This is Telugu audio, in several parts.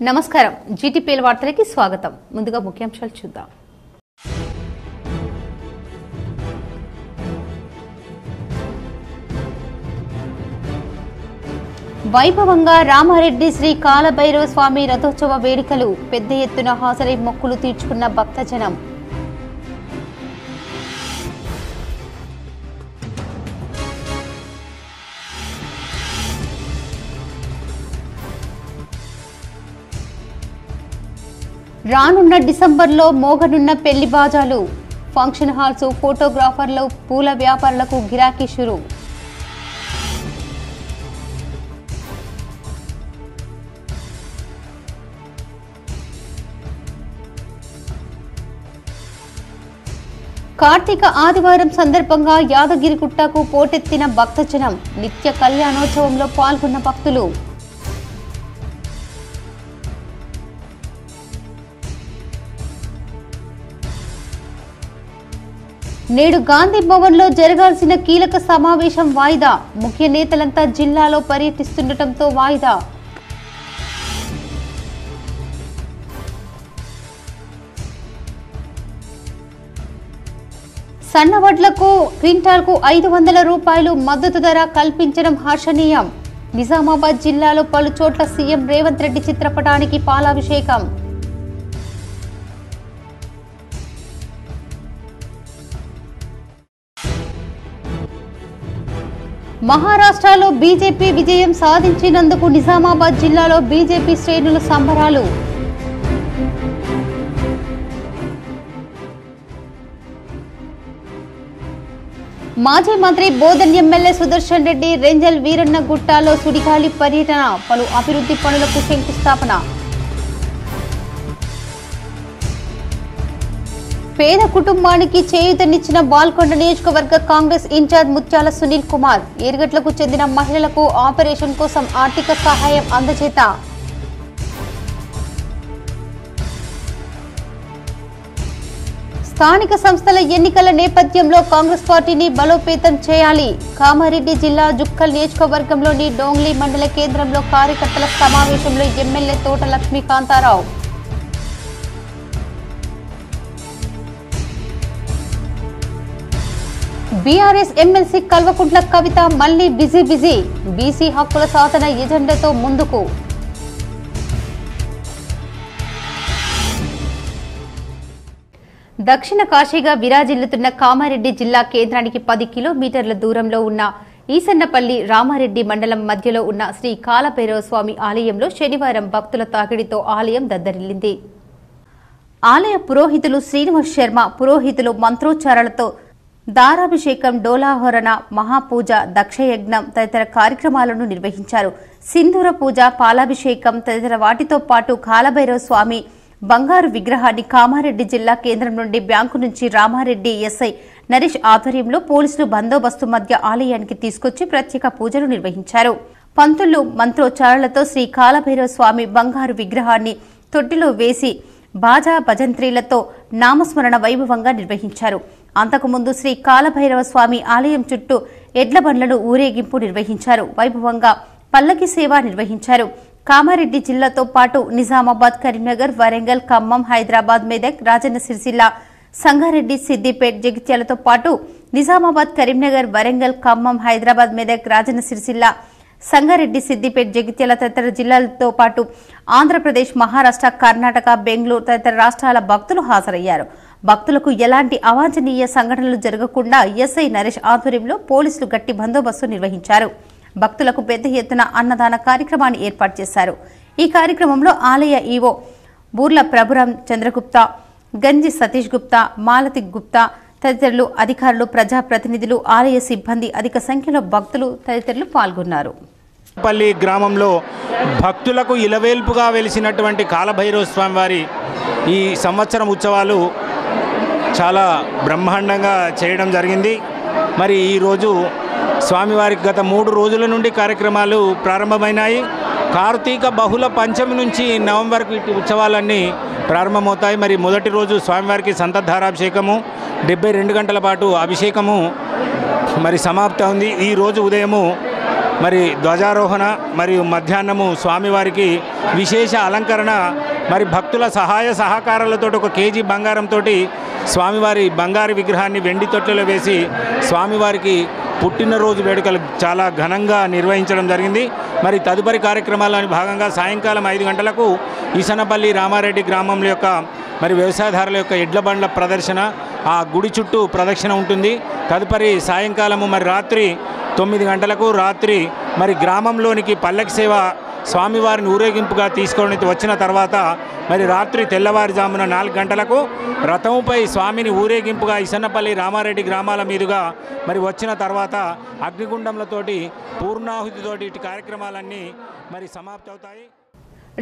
నమస్కారం జీటీపీఎల్ వార్తలకి స్వాగతం. ముందుగా ముఖ్యాంశాలు చూద్దాం. వైభవంగా రామారెడ్డి శ్రీ కాలభైరవ స్వామి రథోత్సవ వేడుకలు. పెద్ద ఎత్తున హాజరై మొక్కులు తీర్చుకున్న భక్తజనం. రానున్న డిసెంబర్లో మోగనున్న పెళ్లి బాజాలు. ఫంక్షన్ హాల్స్, ఫోటోగ్రాఫర్లు, పూల వ్యాపారులకు గిరాకీ షురు. కార్తీక ఆదివారం సందర్భంగా యాదగిరిగుట్టకు పోటెత్తిన భక్తజనం. నిత్య కళ్యాణోత్సవంలో పాల్గొన్న భక్తులు. నేడు గాంధీ భవన్లో జరగాల్సిన కీలక సమావేశం వాయిదా. ముఖ్య నేతలంతా జిల్లాలో పర్యటిస్తుండటంతో వాయిదా. సన్నవడ్లకు క్వింటాల్కు 500 రూపాయలు మద్దతు ధర కల్పించడం హర్షణీయం. నిజామాబాద్ జిల్లాలో పలు చోట్ల సీఎం రేవంత్ రెడ్డి చిత్రపటానికి పాలాభిషేకం. మహారాష్ట్రలో బీజేపీ విజయం సాధించినందుకు నిజామాబాద్ జిల్లాలో బీజేపీ శ్రేణులు సంబరాలు. మాజీ మంత్రి బోధన్ ఎమ్మెల్యే సుదర్శన్ రెడ్డి రెంజల్ వీరన్న గుట్టాలో సుడిగాలి పర్యటన. పలు అభివృద్ధి పనులకు శంకుస్థాపన. పేద కుటుంబానికి చేయూతనిచ్చిన బాల్కొండ నియోజకవర్గ కాంగ్రెస్ ఇన్ఛార్జ్ ముత్యాల సునీల్ కుమార్. ఏరుగట్లకు చెందిన మహిళలకు ఆపరేషన్ కోసం ఆర్థిక సహాయం అందజేత. స్థానిక సంస్థల ఎన్నికల నేపథ్యంలో కాంగ్రెస్ పార్టీని బలోపేతం చేయాలి. కామారెడ్డి జిల్లా జుక్కల్ నియోజకవర్గంలోని డోంగ్లీ మండల కేంద్రంలో కార్యకర్తల సమావేశంలో ఎమ్మెల్యే తోట లక్ష్మీకాంతారావు. బీఆర్ఎస్ ఎమ్మెల్సీ కల్వకుంట్ల కవిత మళ్లీ బిజీ. బీసీ హక్కుల సాధన ఎజెండాతో ముందుకు. దక్షిణ కాశీగా విరాజిల్లుతున్న కామారెడ్డి జిల్లా కేంద్రానికి 10 కిలోమీటర్ల దూరంలో ఉన్న ఈసన్నపల్లి రామారెడ్డి మండలం మధ్యలో ఉన్న శ్రీ కాలభైరవ స్వామి ఆలయంలో శనివారం భక్తుల తాకిడితో ఆలయం దద్దరిల్లింది. ఆలయ పురోహితులు శ్రీనివాస్ శర్మ పురోహితులు మంత్రోచ్చారాలతో దారాభిషేకం, డోలాహరణ, మహాపూజ, దక్షయజ్ఞం తదితర కార్యక్రమాలను నిర్వహించారు. సింధూర పూజ, పాలాభిషేకం తదితర వాటితో పాటు కాలభైరవ స్వామి బంగారు విగ్రహాన్ని కామారెడ్డి జిల్లా కేంద్రం నుండి బ్యాంకు నుంచి రామారెడ్డి ఎస్ఐ నరేష్ ఆధ్వర్యంలో పోలీసులు బందోబస్తు మధ్య ఆలయానికి తీసుకొచ్చి ప్రత్యేక పూజలు నిర్వహించారు. పంతులు మంత్రోచ్చారాలతో శ్రీ కాలభైరవ స్వామి బంగారు విగ్రహాన్ని తొట్టిలో వేసి బాజా భజంత్రీలతో నామస్మరణ వైభవంగా నిర్వహించారు. అంతకుముందు శ్రీ కాలభైరవ స్వామి ఆలయం చుట్టూ ఎడ్ల బండ్లను ఊరేగింపు నిర్వహించారు. వైభవంగా పల్లకి సేవ నిర్వహించారు. కామారెడ్డి జిల్లాతో పాటు నిజామాబాద్, కరీంనగర్, వరంగల్, ఖమ్మం, హైదరాబాద్, మెదక్, రాజన్న సిరిసిల్ల, సంగారెడ్డి, సిద్దిపేట, జగిత్యాలతో పాటు నిజామాబాద్, కరీంనగర్, వరంగల్, ఖమ్మం, హైదరాబాద్, మెదక్, రాజన్న సిరిసిల్ల, సంగారెడ్డి, సిద్దిపేట, జగిత్యాల తదితర జిల్లాలతో పాటు ఆంధ్రప్రదేశ్, మహారాష్ట్ర, కర్ణాటక, బెంగళూరు తదితర రాష్ట్రాల భక్తులు హాజరయ్యారు. భక్తులకు ఎలాంటి అవాంఛనీయ సంఘటనలు జరగకుండా ఎస్ఐ నరేష్ ఆధ్వర్యంలో పోలీసులు గట్టి బందోబస్తు నిర్వహించారు. భక్తులకు పెద్ద ఎత్తున అన్నదాన కార్యక్రమాన్ని ఏర్పాటు చేశారు. ఈ కార్యక్రమంలో ఆలయ ఈవో బూర్ల ప్రభురాం చంద్రగుప్తా, గంజి సతీష్ గుప్తా, మాలతి గుప్తా తదితరులు, అధికారులు, ప్రజాప్రతినిధులు, ఆలయ సిబ్బంది, అధిక సంఖ్యలో భక్తులు తదితరులు పాల్గొన్నారు. పల్లి గ్రామంలో భక్తులకు ఇలవేల్పుగా వెలిసినటువంటి కాలభైరవ స్వామి వారి ఈ సంవత్సరం ఉత్సవాలు చాలా బ్రహ్మాండంగా చేయడం జరిగింది. మరి ఈరోజు స్వామివారికి గత 3 రోజుల నుండి కార్యక్రమాలు ప్రారంభమైనాయి. కార్తీక బహుళ పంచమి నుంచి నవంబర్కు ఇటు ఉత్సవాలన్నీ ప్రారంభమవుతాయి. మరి మొదటి రోజు స్వామివారికి సంతధారాభిషేకము, 72 గంటల పాటు అభిషేకము మరి సమాప్తి ఉంది. ఈరోజు ఉదయము మరి ధ్వజారోహణ మరియు మధ్యాహ్నము స్వామివారికి విశేష అలంకరణ మరి భక్తుల సహాయ సహకారాలతో 1 కేజీ బంగారంతో స్వామివారి బంగారు విగ్రహాన్ని వెండి తొట్టెలో వేసి స్వామివారికి పుట్టినరోజు వేడుకలు చాలా ఘనంగా నిర్వహించడం జరిగింది. మరి తదుపరి కార్యక్రమాలని భాగంగా సాయంకాలం 5 గంటలకు ఈసన్నపల్లి రామారెడ్డి గ్రామం యొక్క మరి వ్యవసాయదారుల యొక్క ఎడ్ల బండ్ల ప్రదర్శన, ఆ గుడి చుట్టూ ప్రదక్షిణ ఉంటుంది. తదుపరి సాయంకాలము మరి రాత్రి 9 గంటలకు రాత్రి మరి గ్రామంలోనికి పల్లకి సేవ స్వామివారిని ఊరేగింపుగా తీసుకొని వచ్చిన తర్వాత మరి రాత్రి తెల్లవారుజామున 4 గంటలకు రథంపై స్వామిని ఊరేగింపుగా ఈసన్నపల్లి రామారెడ్డి గ్రామాల మీదుగా మరి వచ్చిన తర్వాత అగ్నిగుండంలతోటి పూర్ణాహుతితోటి ఇటు కార్యక్రమాలన్నీ మరి సమాప్తవుతాయి.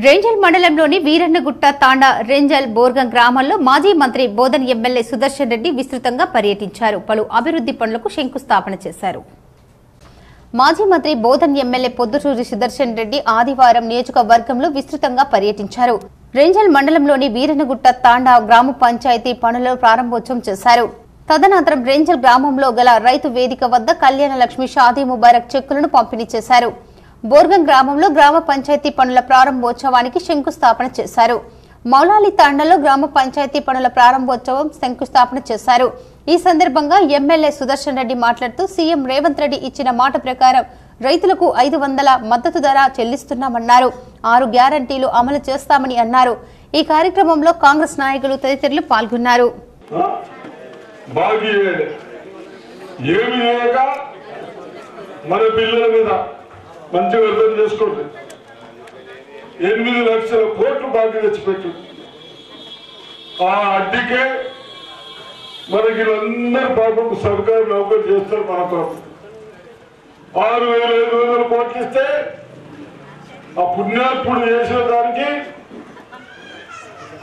రేంజల్ మండలంలోని వీరన్నగుట్ట తాండా రేంజల్ బోర్గం గ్రామాల్లో మాజీ మంత్రి బోధన్ ఎమ్మెల్యే సుదర్శన్ రెడ్డి విస్తృతంగా పర్యటించారు. పలు అభివృద్ధి పనులకు శంకుస్థాపన చేశారు. మాజీ మంత్రి బోధన్ ఎమ్మెల్యే పొద్దుటూరి సుదర్శన్ రెడ్డి ఆదివారం నియోజకవర్గంలో విస్తృతంగా పర్యటించారు. రేంజల్ మండలంలోని వీరన్నగుట్ట తాండా గ్రామ పంచాయతీ పనులను ప్రారంభోత్సవం చేశారు. తదనంతరం రేంజల్ గ్రామంలో గల రైతు వేదిక వద్ద కళ్యాణ లక్ష్మి షాదీ ముబారక్ చెక్కులను పంపిణీ చేశారు. బోర్గం గ్రామంలో గ్రామ పంచాయతీ పనుల ప్రారంభోత్సవానికి శంకుస్థాపన చేశారు. మౌలాలి తాండాలో గ్రామ పంచాయతీ పనుల ప్రారంభోత్సవం శంకుస్థాపన చేశారు. ఈ సందర్భంగా ఎమ్మెల్యే సుదర్శన్ రెడ్డి మాట్లాడుతూ సీఎం రేవంత్ రెడ్డి ఇచ్చిన మాట ప్రకారం రైతులకు 500 మద్దతు ధర చెల్లిస్తున్నామన్నారు. 6 గ్యారంటీలు అమలు చేస్తామని అన్నారు. ఈ కార్యక్రమంలో కాంగ్రెస్ నాయకులు తదితరులు పాల్గొన్నారు. మంచిగా అర్థం చేసుకోండి. 8 లక్షల కోట్లు బాకీ తెచ్చిపెట్టు. ఆ అడ్డికే మనకి వీళ్ళందరూ పాపం సర్కారు నౌకరు చేస్తారు. మన పాపం 6,500 కోట్లు ఇస్తే ఆ పుణ్యాత్ముడు చేసిన దానికి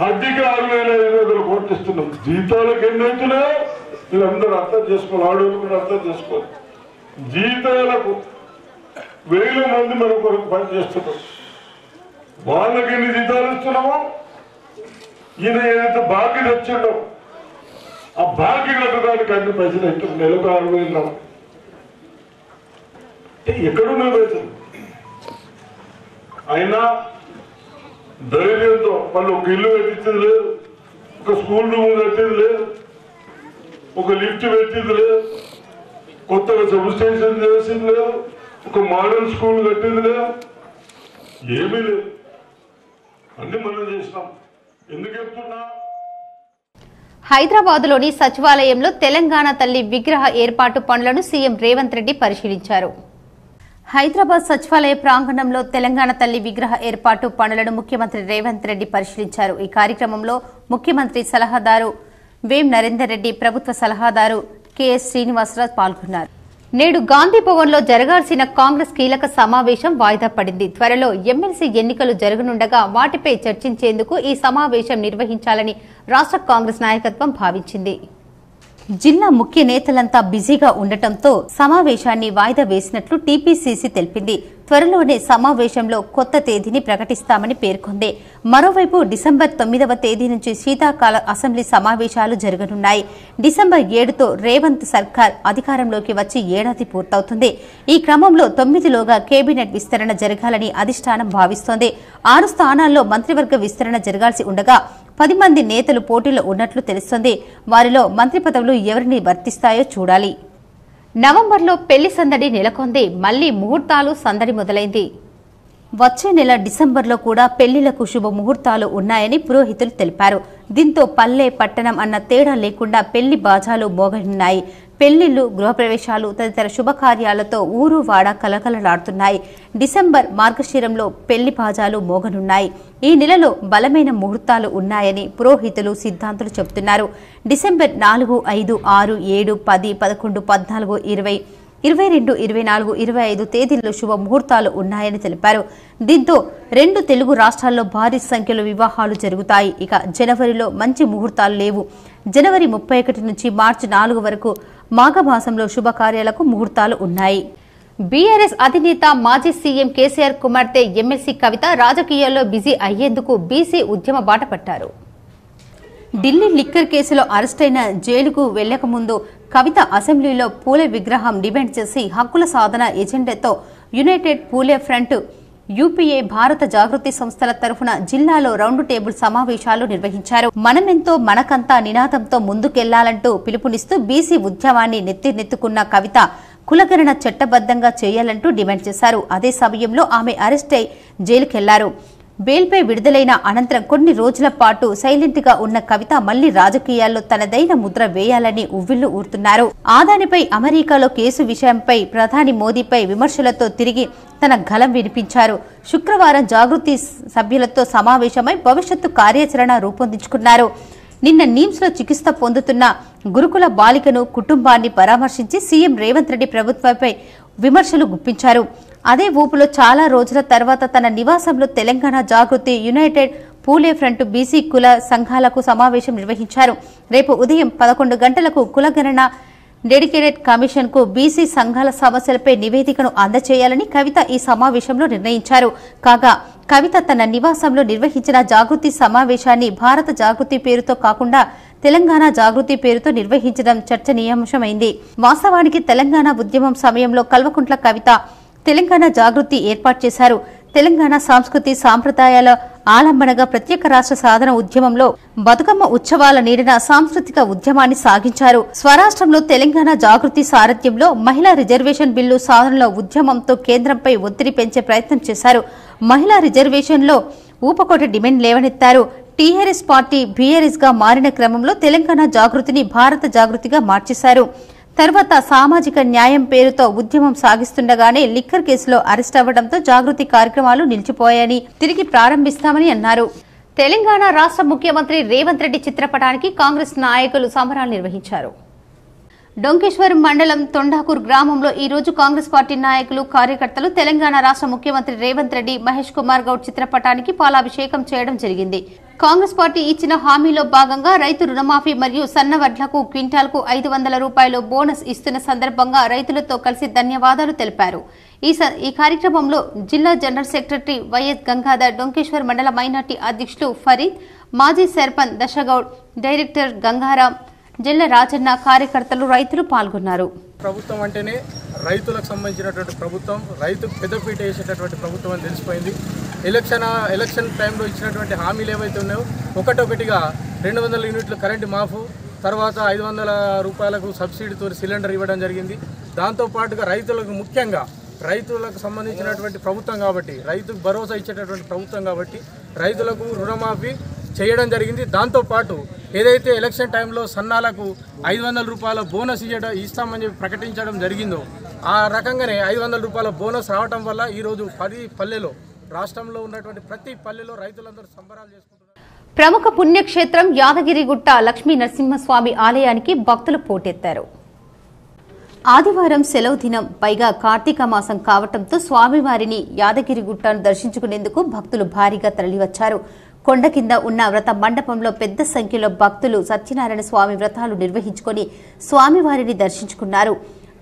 అడ్డికి 6,500 కోట్లు ఇస్తున్నాం. జీతాలకు ఎన్ని అవుతున్నాయో వీళ్ళందరూ అర్థం చేసుకోవాలి. ఆడవాళ్ళు కూడా అర్థం చేసుకోవాలి. జీతాలకు 1000 మంది మన కొరకు పనిచేస్తున్నాం. వాళ్ళకి ఎన్ని జీతాలు ఇస్తున్నామో ఈయన ఏదైతే బాకీ తెచ్చిండో ఆ బాకీ కట్టడానికి అన్ని పైసలు ఇస్తారు. నెలకు 6,000. ఎక్కడున్నా పైసలు అయినా ధైర్యంతో వాళ్ళు ఒక ఇల్లు కట్టించేది లేదు, ఒక స్కూల్ రూమ్ కట్టేది లేదు, ఒక లిఫ్ట్ పెట్టింది లేదు, కొత్తగా సబ్ స్టేషన్ చేసింది లేదు, ఒక మోడల్ స్కూల్ కట్టింది లేదు, ఏమీ లేదు. అన్ని మనం చేసినాం. ఎందుకు చెప్తున్నా? హైదరాబాద్లోని సచివాలయంలో తెలంగాణ తల్లి విగ్రహ ఏర్పాటు పనులను సీఎం రేవంత్ రెడ్డి పరిశీలించారు. హైదరాబాద్ సచివాలయ ప్రాంగణంలో తెలంగాణ తల్లి విగ్రహ ఏర్పాటు పనులను ముఖ్యమంత్రి రేవంత్ రెడ్డి పరిశీలించారు. ఈ కార్యక్రమంలో ముఖ్యమంత్రి సలహాదారు వేం నరేందర్ రెడ్డి, ప్రభుత్వ సలహాదారు కెఎస్ శ్రీనివాసరావు పాల్గొన్నారు. నేడు గాంధీ భవన్ లో జరగాల్సిన కాంగ్రెస్ కీలక సమావేశం వాయిదా పడింది. త్వరలో ఎమ్మెల్సీ ఎన్నికలు జరగనుండగా వాటిపై చర్చించేందుకు ఈ సమావేశం నిర్వహించాలని రాష్ట్ర కాంగ్రెస్ నాయకత్వం భావించింది. జిల్లా ముఖ్య నేతలంతా బిజీగా ఉండటంతో సమావేశాన్ని వాయిదా వేసినట్లు టీపీసీసీ తెలిపింది. త్వరలోనే సమావేశంలో కొత్త తేదీని ప్రకటిస్తామని పేర్కొంది. మరోవైపు డిసెంబర్ 9వ తేదీ నుంచి శీతాకాల అసెంబ్లీ సమావేశాలు జరగనున్నాయి. డిసెంబర్ 7తో రేవంత్ సర్కార్ అధికారంలోకి వచ్చి ఏడాది పూర్తవుతుంది. ఈ క్రమంలో 9లోగా కేబినెట్ విస్తరణ జరగాలని అధిష్టానం భావిస్తోంది. 6 స్థానాల్లో మంత్రివర్గ విస్తరణ జరగాల్సి ఉండగా 10 మంది నేతలు పోటీలో ఉన్నట్లు తెలుస్తోంది. వారిలో మంత్రి పదవులు ఎవరిని వర్తిస్తాయో చూడాలి. నవంబర్లో పెళ్లి సందడి నెలకొంది. మళ్లీ ముహూర్తాలు సందడి మొదలైంది. వచ్చే నెల డిసెంబర్లో కూడా పెళ్లిలకు శుభ ముహూర్తాలు ఉన్నాయని పురోహితులు తెలిపారు. దీంతో పల్లె పట్టణం అన్న తేడా లేకుండా పెళ్లి బాజాలు మోగనున్నాయి. పెళ్లిళ్లు, గృహప్రవేశాలు తదితర శుభకార్యాలతో ఊరు వాడ కలకలలాడుతున్నాయి. డిసెంబర్ మార్గశిరంలో పెళ్లి బాజాలు మోగనున్నాయి. ఈ నెలలో బలమైన ముహూర్తాలు ఉన్నాయని పురోహితులు, సిద్ధాంతులు చెబుతున్నారు. డిసెంబర్ 4, 5, 6, 7, 10, 11, 14, 20, 22, 24, 25 తేదీల్లో శుభ ముహూర్తాలు ఉన్నాయని తెలిపారు. దీంతో 2 తెలుగు రాష్ట్రాల్లో భారీ సంఖ్యలో వివాహాలు జరుగుతాయి. ఇక జనవరిలో మంచి ముహూర్తాలు లేవు. జనవరి 31 నుంచి మార్చి 4 వరకు మాఘమాసంలో శుభకార్యాలకు ముహూర్తాలు ఉన్నాయి. బీఆర్ఎస్ అధినేత మాజీ సీఎం కేసీఆర్ కుమార్తె ఎమ్మెల్సీ కవిత రాజకీయాల్లో బిజీ అయ్యేందుకు బీసీ ఉద్యమ బాట పట్టారు. ఢిల్లీ లిక్కర్ కేసులో అరెస్టైన జైలుకు వెళ్లకముందు కవిత అసెంబ్లీలో పూల విగ్రహం డిమాండ్ చేసి హక్కుల సాధన ఎజెండాతో యునైటెడ్ పూలే ఫ్రంట్ యూపీఏ భారత జాగృతి సంస్థల తరఫున జిల్లాలో రౌండ్ టేబుల్ సమావేశాలు నిర్వహించారు. మనమెంతో మనకంతా నినాదంతో ముందుకెళ్లాలంటూ పిలుపునిస్తూ బీసీ ఉద్యమాన్ని నెత్తినెత్తుకున్న కవిత కులగణన చట్టబద్దంగా చేయాలంటూ డిమాండ్ చేశారు. అదే సమయంలో ఆమె అరెస్ట్ అయి జైలుకెళ్లారు. బెయిల్పై విడుదలైన అనంతరం కొన్ని రోజుల పాటు సైలెంట్ గా ఉన్న కవిత మళ్లీ రాజకీయాల్లో తనదైన ముద్ర వేయాలని ఉవ్విళ్లు ఊరుతున్నారు. ఆదానిపై అమెరికాలో కేసు విషయంపై ప్రధాని మోదీపై విమర్శలతో తిరిగి తన గళం వినిపించారు. శుక్రవారం జాగృతి సభ్యులతో సమావేశమై భవిష్యత్తు కార్యాచరణ రూపొందించుకున్నారు. నిన్న నిమ్స్ లో చికిత్స పొందుతున్న గురుకుల బాలికను కుటుంబాన్ని పరామర్శించి సీఎం రేవంత్ రెడ్డి ప్రభుత్వంపై విమర్శలు గుప్పించారు. అదే ఊపులో చాలా రోజుల తర్వాత తన నివాసంలో తెలంగాణ జాగృతి, యునైటెడ్ పూలే ఫ్రంట్ బీసీ కుల సంఘాలకు సమావేశం నిర్వహించారు. రేపు ఉదయం 11 గంటలకు కులగణన డెడికేటెడ్ కమిషన్ కు బీసీ సంఘాల సమస్యలపై నివేదికను అందజేయాలని కవిత ఈ సమావేశంలో నిర్ణయించారు. కాగా కవిత తన నివాసంలో నిర్వహించిన జాగృతి సమావేశాన్ని భారత జాగృతి పేరుతో కాకుండా తెలంగాణ జాగృతి పేరుతో నిర్వహించడం చర్చనీయాంశమైంది. వాస్తవానికి తెలంగాణ ఉద్యమం సమయంలో కల్వకుంట్ల కవిత తెలంగాణ జాగృతి ఏర్పాటు చేశారు. తెలంగాణ సంస్కృతి సాంప్రదాయాల ఆలంబనగా ప్రత్యేక రాష్ట్ర సాధన ఉద్యమంలో బతుకమ్మ ఉత్సవాల నీడిన సాంస్కృతిక ఉద్యమాన్ని సాగించారు. స్వరాష్ట్రంలో తెలంగాణ జాగృతి సారథ్యంలో మహిళా రిజర్వేషన్ బిల్లు సాధనలో ఉద్యమంతో కేంద్రంపై ఒత్తిడి పెంచే ప్రయత్నం చేశారు. మహిళా రిజర్వేషన్లో ఊపకోట డిమాండ్ లేవనెత్తారు. టీఆర్ఎస్ పార్టీ బీఆర్ఎస్ గా మారిన క్రమంలో తెలంగాణ జాగృతిని భారత జాగృతిగా మార్చేశారు. తర్వాత సామాజిక న్యాయం పేరుతో ఉద్యమం సాగిస్తుండగానే లిక్కర్ కేసులో అరెస్ట్ అవ్వడంతో జాగృతి కార్యక్రమాలు నిలిచిపోయాయని తిరిగి ప్రారంభిస్తామని అన్నారు. తెలంగాణ రాష్ట్ర ముఖ్యమంత్రి రేవంత్ రెడ్డి చిత్రపటానికి కాంగ్రెస్ నాయకులు సంబరాలు నిర్వహించారు. డొంకేశ్వరం మండలం తొండాకూర్ గ్రామంలో ఈ రోజు కాంగ్రెస్ పార్టీ నాయకులు, కార్యకర్తలు తెలంగాణ రాష్ట్ర ముఖ్యమంత్రి రేవంత్ రెడ్డి, మహేష్ కుమార్ గౌడ్ చిత్రపటానికి పాలాభిషేకం చేయడం జరిగింది. కాంగ్రెస్ పార్టీ ఇచ్చిన హామీలో భాగంగా రైతు రుణమాఫీ మరియు సన్నవడ్లకు క్వింటాల్కు 500 రూపాయలు బోనస్ ఇస్తున్న సందర్భంగా రైతులతో కలిసి ధన్యవాదాలు తెలిపారు. ఈ కార్యక్రమంలో జిల్లా general secretary YS Gangadhar, Donkeshwar మండల మైనార్టీ అధ్యక్షులు ఫరీద్, మాజీ సర్పంచ్ దశగౌడ్, డైరెక్టర్ గంగారాం, జిల్లా రాజన్న, కార్యకర్తలు, రైతులు పాల్గొన్నారు. ప్రభుత్వం అంటేనే రైతులకు సంబంధించినటువంటి ప్రభుత్వం, రైతుకు పెద్దపీట వేసేటటువంటి ప్రభుత్వం అని తెలిసిపోయింది. ఎలక్షన్ టైంలో ఇచ్చినటువంటి హామీలు ఏవైతే ఉన్నాయో ఒకటొకటిగా 200 యూనిట్లు కరెంటు మాఫు, తర్వాత 500 రూపాయలకు సబ్సిడీతో సిలిండర్ ఇవ్వడం జరిగింది. దాంతోపాటుగా రైతులకు, ముఖ్యంగా రైతులకు సంబంధించినటువంటి ప్రభుత్వం కాబట్టి, రైతుకు భరోసా ఇచ్చేటటువంటి ప్రభుత్వం కాబట్టి రైతులకు రుణమాఫీ చేయడం జరిగింది. దాంతోపాటు ఏదైతే ఎలక్షన్ టైంలో సన్నాలకు 500 రూపాయల బోనస్ ఇస్తామని చెప్పి ప్రకటించడం జరిగిందో ఆ రకంగానే 500 రూపాయల బోనస్ రావడం వల్ల ఈరోజు 10 పల్లెలో, రాష్ట్రంలో ఉన్నటువంటి ప్రతి పల్లెలో రైతులందరూ సంబరాలు చేసుకుంటున్నారు. ప్రముఖ పుణ్యక్షేత్రం యాదగిరిగుట్ట లక్ష్మీ నరసింహస్వామి ఆలయానికి భక్తులు పోటెత్తారు. ఆదివారం సెలవు దినం, పైగా కార్తీక మాసం కావడంతో స్వామివారిని యాదగిరిగుట్టను దర్శించుకునేందుకు భక్తులు భారీగా తరలివచ్చారు. కొండ కింద ఉన్న వ్రత మండపంలో పెద్ద సంఖ్యలో భక్తులు సత్యనారాయణ స్వామి వ్రతాలు నిర్వహించుకుని స్వామివారిని దర్శించుకున్నారు.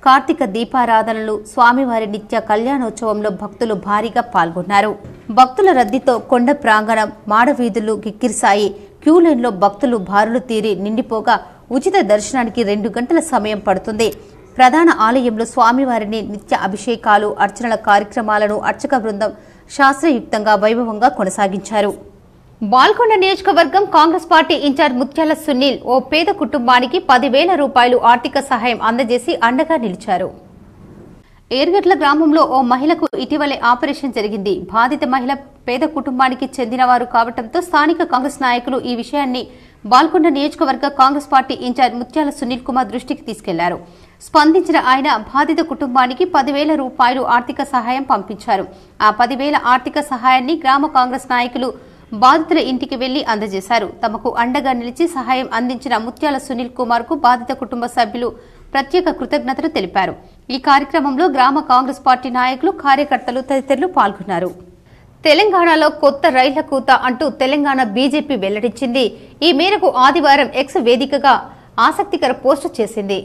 కార్తీక దీపారాధనలు, స్వామివారి నిత్య కళ్యాణోత్సవంలో భక్తులు భారీగా పాల్గొన్నారు. భక్తుల రద్దీతో కొండ ప్రాంగణం, మాడవీధులు కిక్కిరిశాయి. క్యూలైన్లో భక్తులు బారులు తీరి నిండిపోగా ఉచిత దర్శనానికి 2 గంటల సమయం పడుతుంది. ప్రధాన ఆలయంలో స్వామివారిని నిత్య అభిషేకాలు, అర్చనల కార్యక్రమాలను అర్చక బృందం శాస్త్రయుక్తంగా వైభవంగా కొనసాగించారు. బాల్కొండ నియోజకవర్గం కాంగ్రెస్ పార్టీ ఇన్ఛార్జ్ ముత్యాల సునీల్ ఓ పేద కుటుంబానికి 10,000 రూపాయలు ఆర్థిక సహాయం అందజేసి అండగా నిలిచారు. ఏర్గట్ల గ్రామంలో ఓ మహిళకు ఇటీవలే ఆపరేషన్ జరిగింది. బాధిత మహిళ పేద కుటుంబానికి చెందినవారు కావడంతో స్థానిక కాంగ్రెస్ నాయకులు ఈ విషయాన్ని బాల్కొండ నియోజకవర్గ కాంగ్రెస్ పార్టీ ఇన్ఛార్జ్ ముత్యాల సునీల్ కుమార్ దృష్టికి తీసుకెళ్లారు. స్పందించిన ఆయన బాధిత కుటుంబానికి 10,000 రూపాయలు ఆర్థిక సహాయం పంపించారు. ఆ 10,000 ఆర్థిక సహాయాన్ని గ్రామ కాంగ్రెస్ నాయకులు బాధితుల ఇంటికి వెళ్లి అందజేశారు. తమకు అండగా నిలిచి సహాయం అందించిన ముత్యాల సునీల్ కుమార్ కు బాధిత కుటుంబ సభ్యులు ప్రత్యేక కృతజ్ఞతలు తెలిపారు. ఈ కార్యక్రమంలో గ్రామ కాంగ్రెస్ పార్టీ నాయకులు, కార్యకర్తలు తదితరులు పాల్గొన్నారు. తెలంగాణలో కొత్త రైళ్ల కూత అంటూ తెలంగాణ బీజేపీ వెల్లడించింది. ఈ మేరకు ఆదివారం ఎక్స్ వేదికగా ఆసక్తికర పోస్టు చేసింది.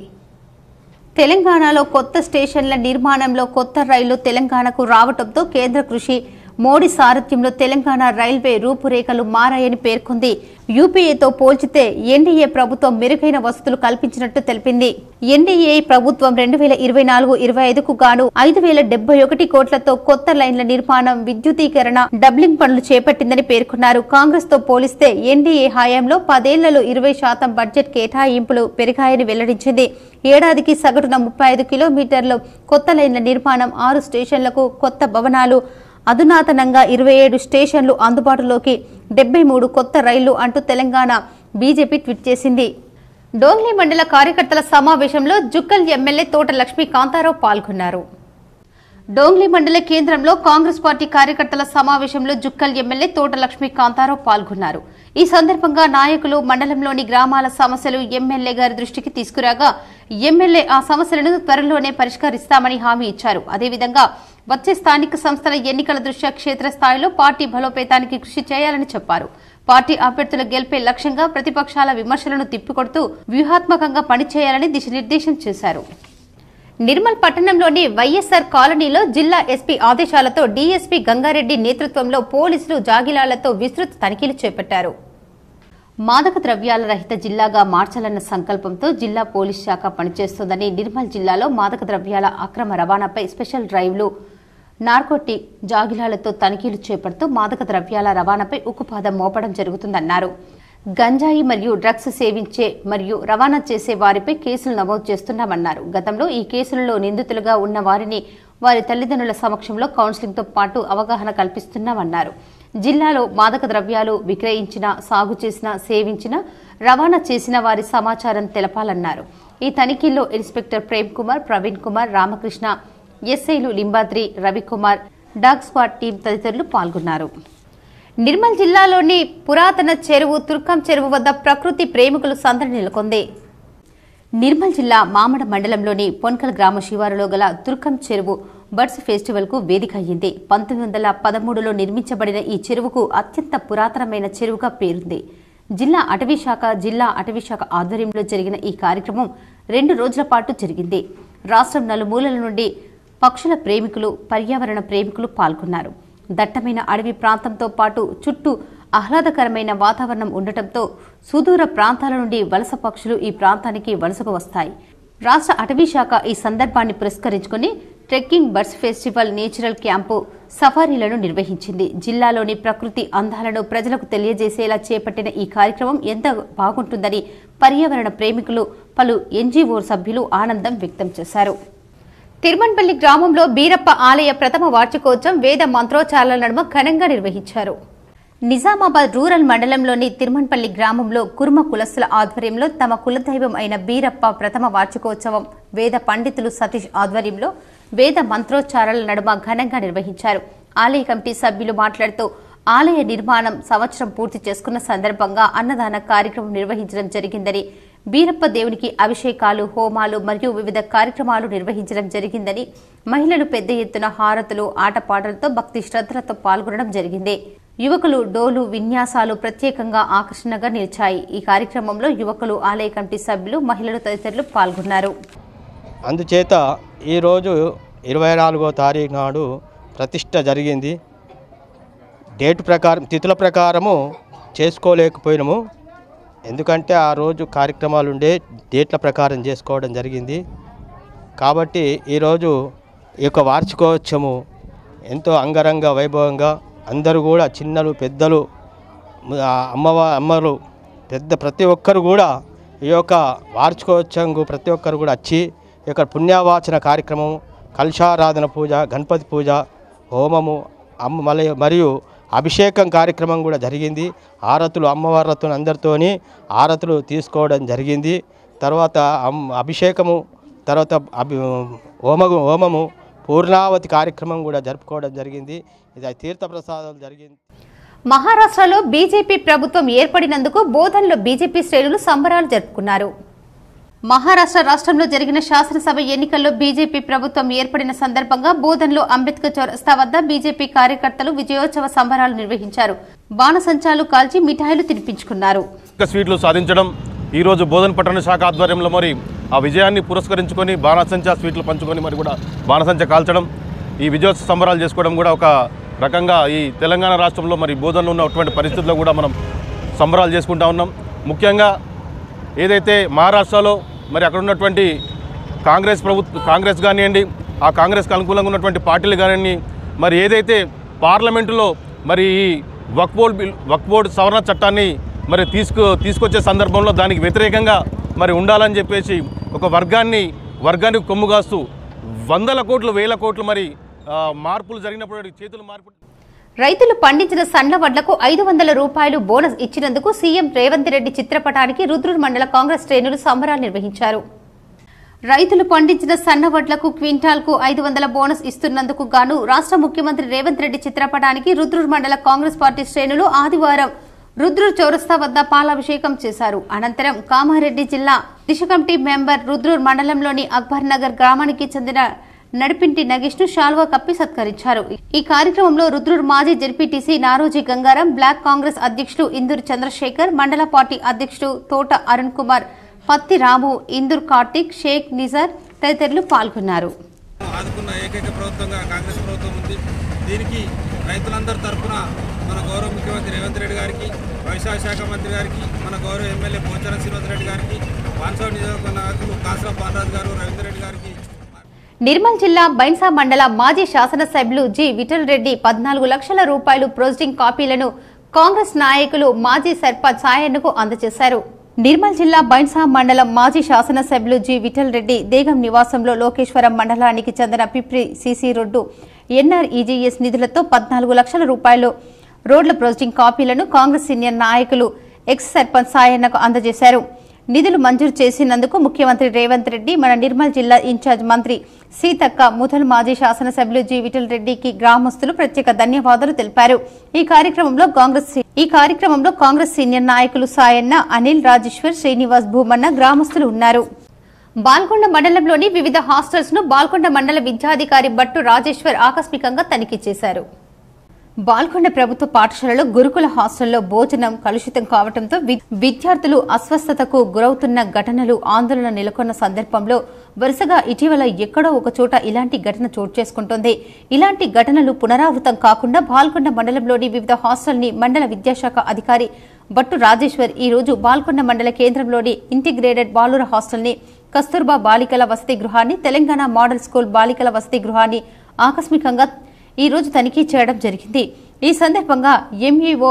తెలంగాణలో కొత్త స్టేషన్ల నిర్మాణంలో కొత్త రైళ్లు తెలంగాణకు రావడంతో కేంద్ర కృషి మోడీ సారథ్యంలో తెలంగాణ రైల్వే రూపురేఖలు మారాయని పేర్కొంది. యూపీఏతో పోల్చితే ఎన్డీఏ ప్రభుత్వం మెరుగైన వసతులు కల్పించినట్టు తెలిపింది. ఎన్డీఏ ప్రభుత్వం 2024-25కు గాను 5,071 కోట్లతో కొత్త లైన్ల నిర్మాణం, విద్యుదీకరణ, డబ్లింగ్ పనులు చేపట్టిందని పేర్కొన్నారు. కాంగ్రెస్ తో పోలిస్తే ఎన్డీఏ హయాంలో 10 ఏళ్లలో 20% బడ్జెట్ కేటాయింపులు పెరిగాయని వెల్లడించింది. ఏడాదికి సగటున 35 కిలోమీటర్లు కొత్త లైన్ల నిర్మాణం, 6 స్టేషన్లకు కొత్త భవనాలు, అధునాతనంగా 27 స్టేషన్లు అందుబాటులోకి, 73 కొత్త రైళ్లు అంటూ తెలంగాణ బీజేపీ ట్వీట్ చేసింది. డోంగ్లీ మండల కార్యకర్తల సమావేశంలో జుక్కల్ ఎమ్మెల్యే తోట లక్ష్మీ కాంతారావు పాల్గొన్నారు. డోంగ్లీ మండల కేంద్రంలో కాంగ్రెస్ పార్టీ కార్యకర్తల సమావేశంలో జుక్కల్ ఎమ్మెల్యే తోట లక్ష్మీ కాంతారావు పాల్గొన్నారు. ఈ సందర్భంగా నాయకులు మండలంలోని గ్రామాల సమస్యలు ఎమ్మెల్యే గారి దృష్టికి తీసుకురాగా ఎమ్మెల్యే ఆ సమస్యలను త్వరలోనే పరిష్కరిస్తామని హామీ ఇచ్చారు. అదేవిధంగా వచ్చే స్థానిక సంస్థల ఎన్నికల దృష్ట్యా క్షేత్రస్థాయిలో పార్టీ బలోపేతానికి కృషి చేయాలని చెప్పారు. పార్టీ అభ్యర్థుల గెలిపే లక్ష్యంగా ప్రతిపక్షాల విమర్శలను తిప్పికొడుతూ వ్యూహాత్మకంగా పనిచేయాలని దిశానిర్దేశం చేశారు. నిర్మల్ పట్టణంలోని వైఎస్ఆర్ కాలనీలో జిల్లా ఎస్పీ ఆదేశాలతో డీఎస్పీ గంగారెడ్డి నేతృత్వంలో పోలీసులు జాగిలాలతో విస్తృత తనిఖీలు చేపట్టారు. మాదక ద్రవ్యాల రహిత జిల్లాగా మార్చాలన్న సంకల్పంతో జిల్లా పోలీస్ శాఖ పనిచేస్తోందని, నిర్మల్ జిల్లాలో మాదక ద్రవ్యాల అక్రమ రవాణాపై స్పెషల్ డ్రైవ్లు, నార్కోటిక్ జాగిలాలతో తనిఖీలు చేపడుతూ మాదక ద్రవ్యాల రవాణాపై ఉక్కుపాదం మోపడం జరుగుతుందన్నారు. గంజాయి మరియు డ్రగ్స్ సేవించే మరియు రవాణా చేసే వారిపై కేసులు నమోదు చేస్తున్నామన్నారు. గతంలో ఈ కేసులలో నిందితులుగా ఉన్న వారిని వారి తల్లిదండ్రుల సమక్షంలో కౌన్సిలింగ్తో పాటు అవగాహన కల్పిస్తున్నామన్నారు. జిల్లాలో మాదక ద్రవ్యాలు విక్రయించిన, సాగు చేసిన, సేవించిన, రవాణా చేసిన వారి సమాచారం తెలపాలన్నారు. ఈ తనిఖీల్లో ఇన్స్పెక్టర్ ప్రేమ్ కుమార్, ప్రవీణ్ కుమార్, రామకృష్ణ, ఎస్ఐలు Limbadri, Ravikumar, dog squad team తదితరులు పాల్గొన్నారు. నిర్మల్ జిల్లాలోని పురాతన చెరువు తుర్కం చెరువు వద్ద ప్రకృతి ప్రేమికులు సందడి నెలకొంది. నిర్మల్ జిల్లా మామడ మండలంలోని పొన్కల్ గ్రామ శివారులో గల తుర్కం చెరువు బర్డ్స్ ఫెస్టివల్ కు వేదిక అయ్యింది. 1913లో నిర్మించబడిన ఈ చెరువుకు అత్యంత పురాతనమైన చెరువుగా పేరుంది. జిల్లా అటవీశాఖ ఆధ్వర్యంలో జరిగిన ఈ కార్యక్రమం 2 రోజుల పాటు జరిగింది. రాష్ట్రం నలుమూలల నుండి పక్షుల ప్రేమికులు, పర్యావరణ ప్రేమికులు పాల్గొన్నారు. దట్టమైన అడవి ప్రాంతంతో పాటు చుట్టూ ఆహ్లాదకరమైన వాతావరణం ఉండటంతో సుదూర ప్రాంతాల నుండి వలస పక్షులు ఈ ప్రాంతానికి వలసకు వస్తాయి. రాష్ట్ర అటవీ శాఖ ఈ సందర్భాన్ని పురస్కరించుకుని trekking, birds festival, natural camp, సఫారీలను నిర్వహించింది. జిల్లాలోని ప్రకృతి అందాలను ప్రజలకు తెలియజేసేలా చేపట్టిన ఈ కార్యక్రమం ఎంత బాగుంటుందని పర్యావరణ ప్రేమికులు, పలు ఎన్జీఓ సభ్యులు ఆనందం వ్యక్తం చేశారు. తిరుమన్పల్లి గ్రామంలో బీరప్ప ఆలయ ప్రథమ వార్షికోత్సవం వేద మంత్రోచ్చారణల నడుమ ఘనంగా నిర్వహించారు. నిజామాబాద్ రూరల్ మండలంలోని తిరుమన్పల్లి గ్రామంలో కుర్మ కులస్తుల ఆధ్వర్యంలో తమ కులదైవం అయిన బీరప్ప ప్రథమ వార్షికోత్సవం వేద పండితులు సతీష్ ఆధ్వర్యంలో వేద మంత్రోచ్చారణల నడుమ ఘనంగా నిర్వహించారు. ఆలయ కమిటీ సభ్యులు మాట్లాడుతూ ఆలయ నిర్మాణం సంవత్సరం పూర్తి చేసుకున్న సందర్భంగా అన్నదాన కార్యక్రమం నిర్వహించడం జరిగిందని, బీరప్ప దేవునికి అభిషేకాలు, హోమాలు మరియు వివిధ కార్యక్రమాలు నిర్వహించడం జరిగిందని, మహిళలు పెద్ద ఎత్తున హారతులు, ఆటపాటలతో భక్తి శ్రద్ధలతో పాల్గొనడం జరిగింది. యువకులు డోలు విన్యాసాలు ప్రత్యేకంగా ఆకర్షణగా నిలిచాయి. ఈ కార్యక్రమంలో యువకులు, ఆలయ కమిటీ సభ్యులు, మహిళలు తదితరులు పాల్గొన్నారు. అందుచేత ఈరోజు 24వ తారీఖు నాడు ప్రతిష్ట జరిగింది. డేటు ప్రకారం, తిథుల ప్రకారము చేసుకోలేకపోయినాము. ఎందుకంటే ఆ రోజు కార్యక్రమాలు ఉండే, డేట్ల ప్రకారం చేసుకోవడం జరిగింది. కాబట్టి ఈరోజు ఈ యొక్క వార్షికోత్సవము ఎంతో అంగరంగ వైభవంగా అందరూ కూడా, చిన్నలు పెద్దలు, అమ్మలు ప్రతి ఒక్కరు కూడా ఈ యొక్క వార్షికోత్సవంకు ప్రతి ఒక్కరు కూడా వచ్చి ఈ యొక్క పుణ్యవాచన కార్యక్రమం, కలశారాధన పూజ, గణపతి పూజ, హోమము, మరియు అభిషేకం కార్యక్రమం కూడా జరిగింది. ఆరతులు, అమ్మవార్లతో అందరితోని ఆరతులు తీసుకోవడం జరిగింది. తర్వాత అభిషేకము, తర్వాత హోమము, పూర్ణావతి కార్యక్రమం కూడా జరుపుకోవడం జరిగింది. ఇది తీర్థప్రసాదాలు జరిగింది. మహారాష్ట్రలో బీజేపీ ప్రభుత్వం ఏర్పడినందుకు బోధన్లో బీజేపీ శ్రేణులు సంబరాలు జరుపుకున్నారు. మహారాష్ట్ర రాష్ట్రంలో జరిగిన శాసనసభ ఎన్నికల్లో బీజేపీ ప్రభుత్వం ఏర్పడిన సందర్భంగా బోధన్లో అంబేద్కర్ చౌరస్తా వద్ద బీజేపీ కార్యకర్తలు విజయోత్సవ సంబరాలు నిర్వహించారు. బాణసంచాలు కాల్చి మిఠాయిలు తినిపించుకున్నారు. స్వీట్లు సాధించడం ఈ రోజు బోధన్ పట్టణ శాఖ ఆధ్వర్యంలో మరి ఆ విజయాన్ని పురస్కరించుకొని బాణసంచా స్వీట్లు పంచుకొని మరి కూడా బాణసంచా కాల్చడం, ఈ విజయోత్సవ సంబరాలు చేసుకోవడం కూడా ఒక రకంగా ఈ తెలంగాణ రాష్ట్రంలో మరి బోధనలో ఉన్నటువంటి పరిస్థితుల్లో కూడా మనం సంబరాలు చేసుకుంటా ఉన్నాం. ముఖ్యంగా ఏదైతే మహారాష్ట్రలో మరి అక్కడ ఉన్నటువంటి కాంగ్రెస్ కానివ్వండి, ఆ కాంగ్రెస్కి అనుకూలంగా ఉన్నటువంటి పార్టీలు కానివ్వండి, మరి ఏదైతే పార్లమెంటులో మరి ఈ వక్ఫ్ బోర్డు సవరణ చట్టాన్ని మరి తీసుకొచ్చే సందర్భంలో దానికి వ్యతిరేకంగా మరి ఉండాలని చెప్పేసి ఒక వర్గాన్ని కొమ్ముగాస్తూ వందల కోట్లు వేల కోట్లు మరి మార్పులు జరిగినప్పుడు చేతులు మార్పు. రైతులు పండించిన సన్న వడ్లకు 500 రూపాయలు బోనస్ ఇచ్చినందుకు సీఎం రేవంత్ రెడ్డి చిత్రపటానికి రుద్రూర్ మండల కాంగ్రెస్ శ్రేణులు సంబరాలు నిర్వహించారు. రైతులు పండించిన సన్న వడ్లకు క్వింటాల్కు 500 బోనస్ ఇస్తున్నందుకు గాను రాష్ట్ర ముఖ్యమంత్రి రేవంత్ రెడ్డి చిత్రపటానికి రుద్రూర్ మండల కాంగ్రెస్ పార్టీ శ్రేణులు ఆదివారం రుద్రూర్ చౌరస్తా వద్ద పాలాభిషేకం చేశారు. అనంతరం కామారెడ్డి జిల్లా దిశ కమిటీ మెంబర్ రుద్రూర్ మండలంలోని అక్బర్ నగర్ గ్రామానికి చెందిన నడిపింటి నగేష్ ను శాల్వా కప్పి సత్కరించారు. ఈ కార్యక్రమంలో రుద్రూర్ మాజీ జెడ్పీటీసీ నారోజీ గంగారం, బ్లాక్ కాంగ్రెస్ అధ్యక్షుడు ఇందూరు చంద్రశేఖర్, మండల పార్టీ అధ్యక్షుడు తోట అరుణ్ కుమార్, పత్తి రాము, ఇందూర్ కార్తిక్, షేక్ నిజార్ తదితరులు పాల్గొన్నారు. ఆదుకున్న ఏకైక ప్రభుత్వంగా కాంగ్రెస్ ప్రభుత్వం ఉంది. దీనికి రైతులందరి తరఫున మన గౌరవ ముఖ్యమంత్రి రేవంత్ రెడ్డి గారికి, వ్యవసాయ శాఖ మంత్రి గారికి, మన గౌరవ ఎమ్మెల్యే పోచారం శ్రీనివాస్ రెడ్డి గారికి, బాన్సవాడ నియోజకవర్గ నాయకులు కాసరా బాలరాజు గారు, రవీంద్ర రెడ్డి గారికి. నిర్మల్ జిల్లా బైన్సా మండల మాజీ శాసనసభ్యులు జి విఠల్ రెడ్డి 14 లక్షల రూపాయలు ప్రొసీడింగ్ కాపీలను కాంగ్రెస్ నాయకులు మాజీ సర్పంచ్ సాయన్నకు అందజేశారు. నిర్మల్ జిల్లా బైన్సా మండలం మాజీ శాసనసభ్యులు జి విఠల్ రెడ్డి దేగం నివాసంలో లోకేశ్వరం మండలానికి చెందిన పిప్రి సిసి రోడ్డు ఎన్ఆర్ఈజీఎస్ నిధులతో 14 లక్షల రూపాయలు రోడ్ల ప్రొసీడింగ్ కాపీలను కాంగ్రెస్ సీనియర్ నాయకులు ఎక్స్ సర్పంచ్ సాయన్నకు అందజేశారు. నిధులు మంజూరు చేసినందుకు ముఖ్యమంత్రి రేవంత్ రెడ్డి, మన నిర్మల్ జిల్లా ఇన్ఛార్జ్ మంత్రి సీతక్క, ముథల్ మాజీ శాసనసభ్యులు జి విఠల్ రెడ్డికి గ్రామస్తులు ప్రత్యేక ధన్యవాదాలు తెలిపారు. ఈ కార్యక్రమంలో కాంగ్రెస్ సీనియర్ నాయకులు సాయన్న, అనిల్, రాజేశ్వర్, శ్రీనివాస్, భూమన్న, గ్రామస్తులు ఉన్నారు. బాల్కొండ మండలంలోని వివిధ హాస్టల్స్ ను బాల్కొండ మండల విద్యాధికారి బట్టు రాజేశ్వర్ ఆకస్మికంగా తనిఖీ చేశారు. బాల్కొండ ప్రభుత్వ పాఠశాలలో గురుకుల హాస్టల్లో భోజనం కలుషితం కావడంతో విద్యార్థులు అస్వస్థతకు గురవుతున్న ఘటనలు ఆందోళన నెలకొన్న సందర్భంలో వరుసగా ఇటీవల ఎక్కడో ఒక చోట ఇలాంటి ఘటన చోటు చేసుకుంటోంది. ఇలాంటి ఘటనలు పునరావృతం కాకుండా బాల్కొండ మండలంలోని వివిధ హాస్టల్ని మండల విద్యాశాఖ అధికారి బట్టు రాజేశ్వర్ ఈ రోజు బాల్కొండ మండల కేంద్రంలోని ఇంటిగ్రేటెడ్ బాలుర హాస్టల్ని, కస్తూర్బా బాలికల వసతి గృహాన్ని, తెలంగాణ మోడల్ స్కూల్ బాలికల వసతి గృహాన్ని ఆకస్మికంగా ఈ రోజు తనిఖీ చేయడం జరిగింది. ఈ సందర్భంగా ఎంఈఓ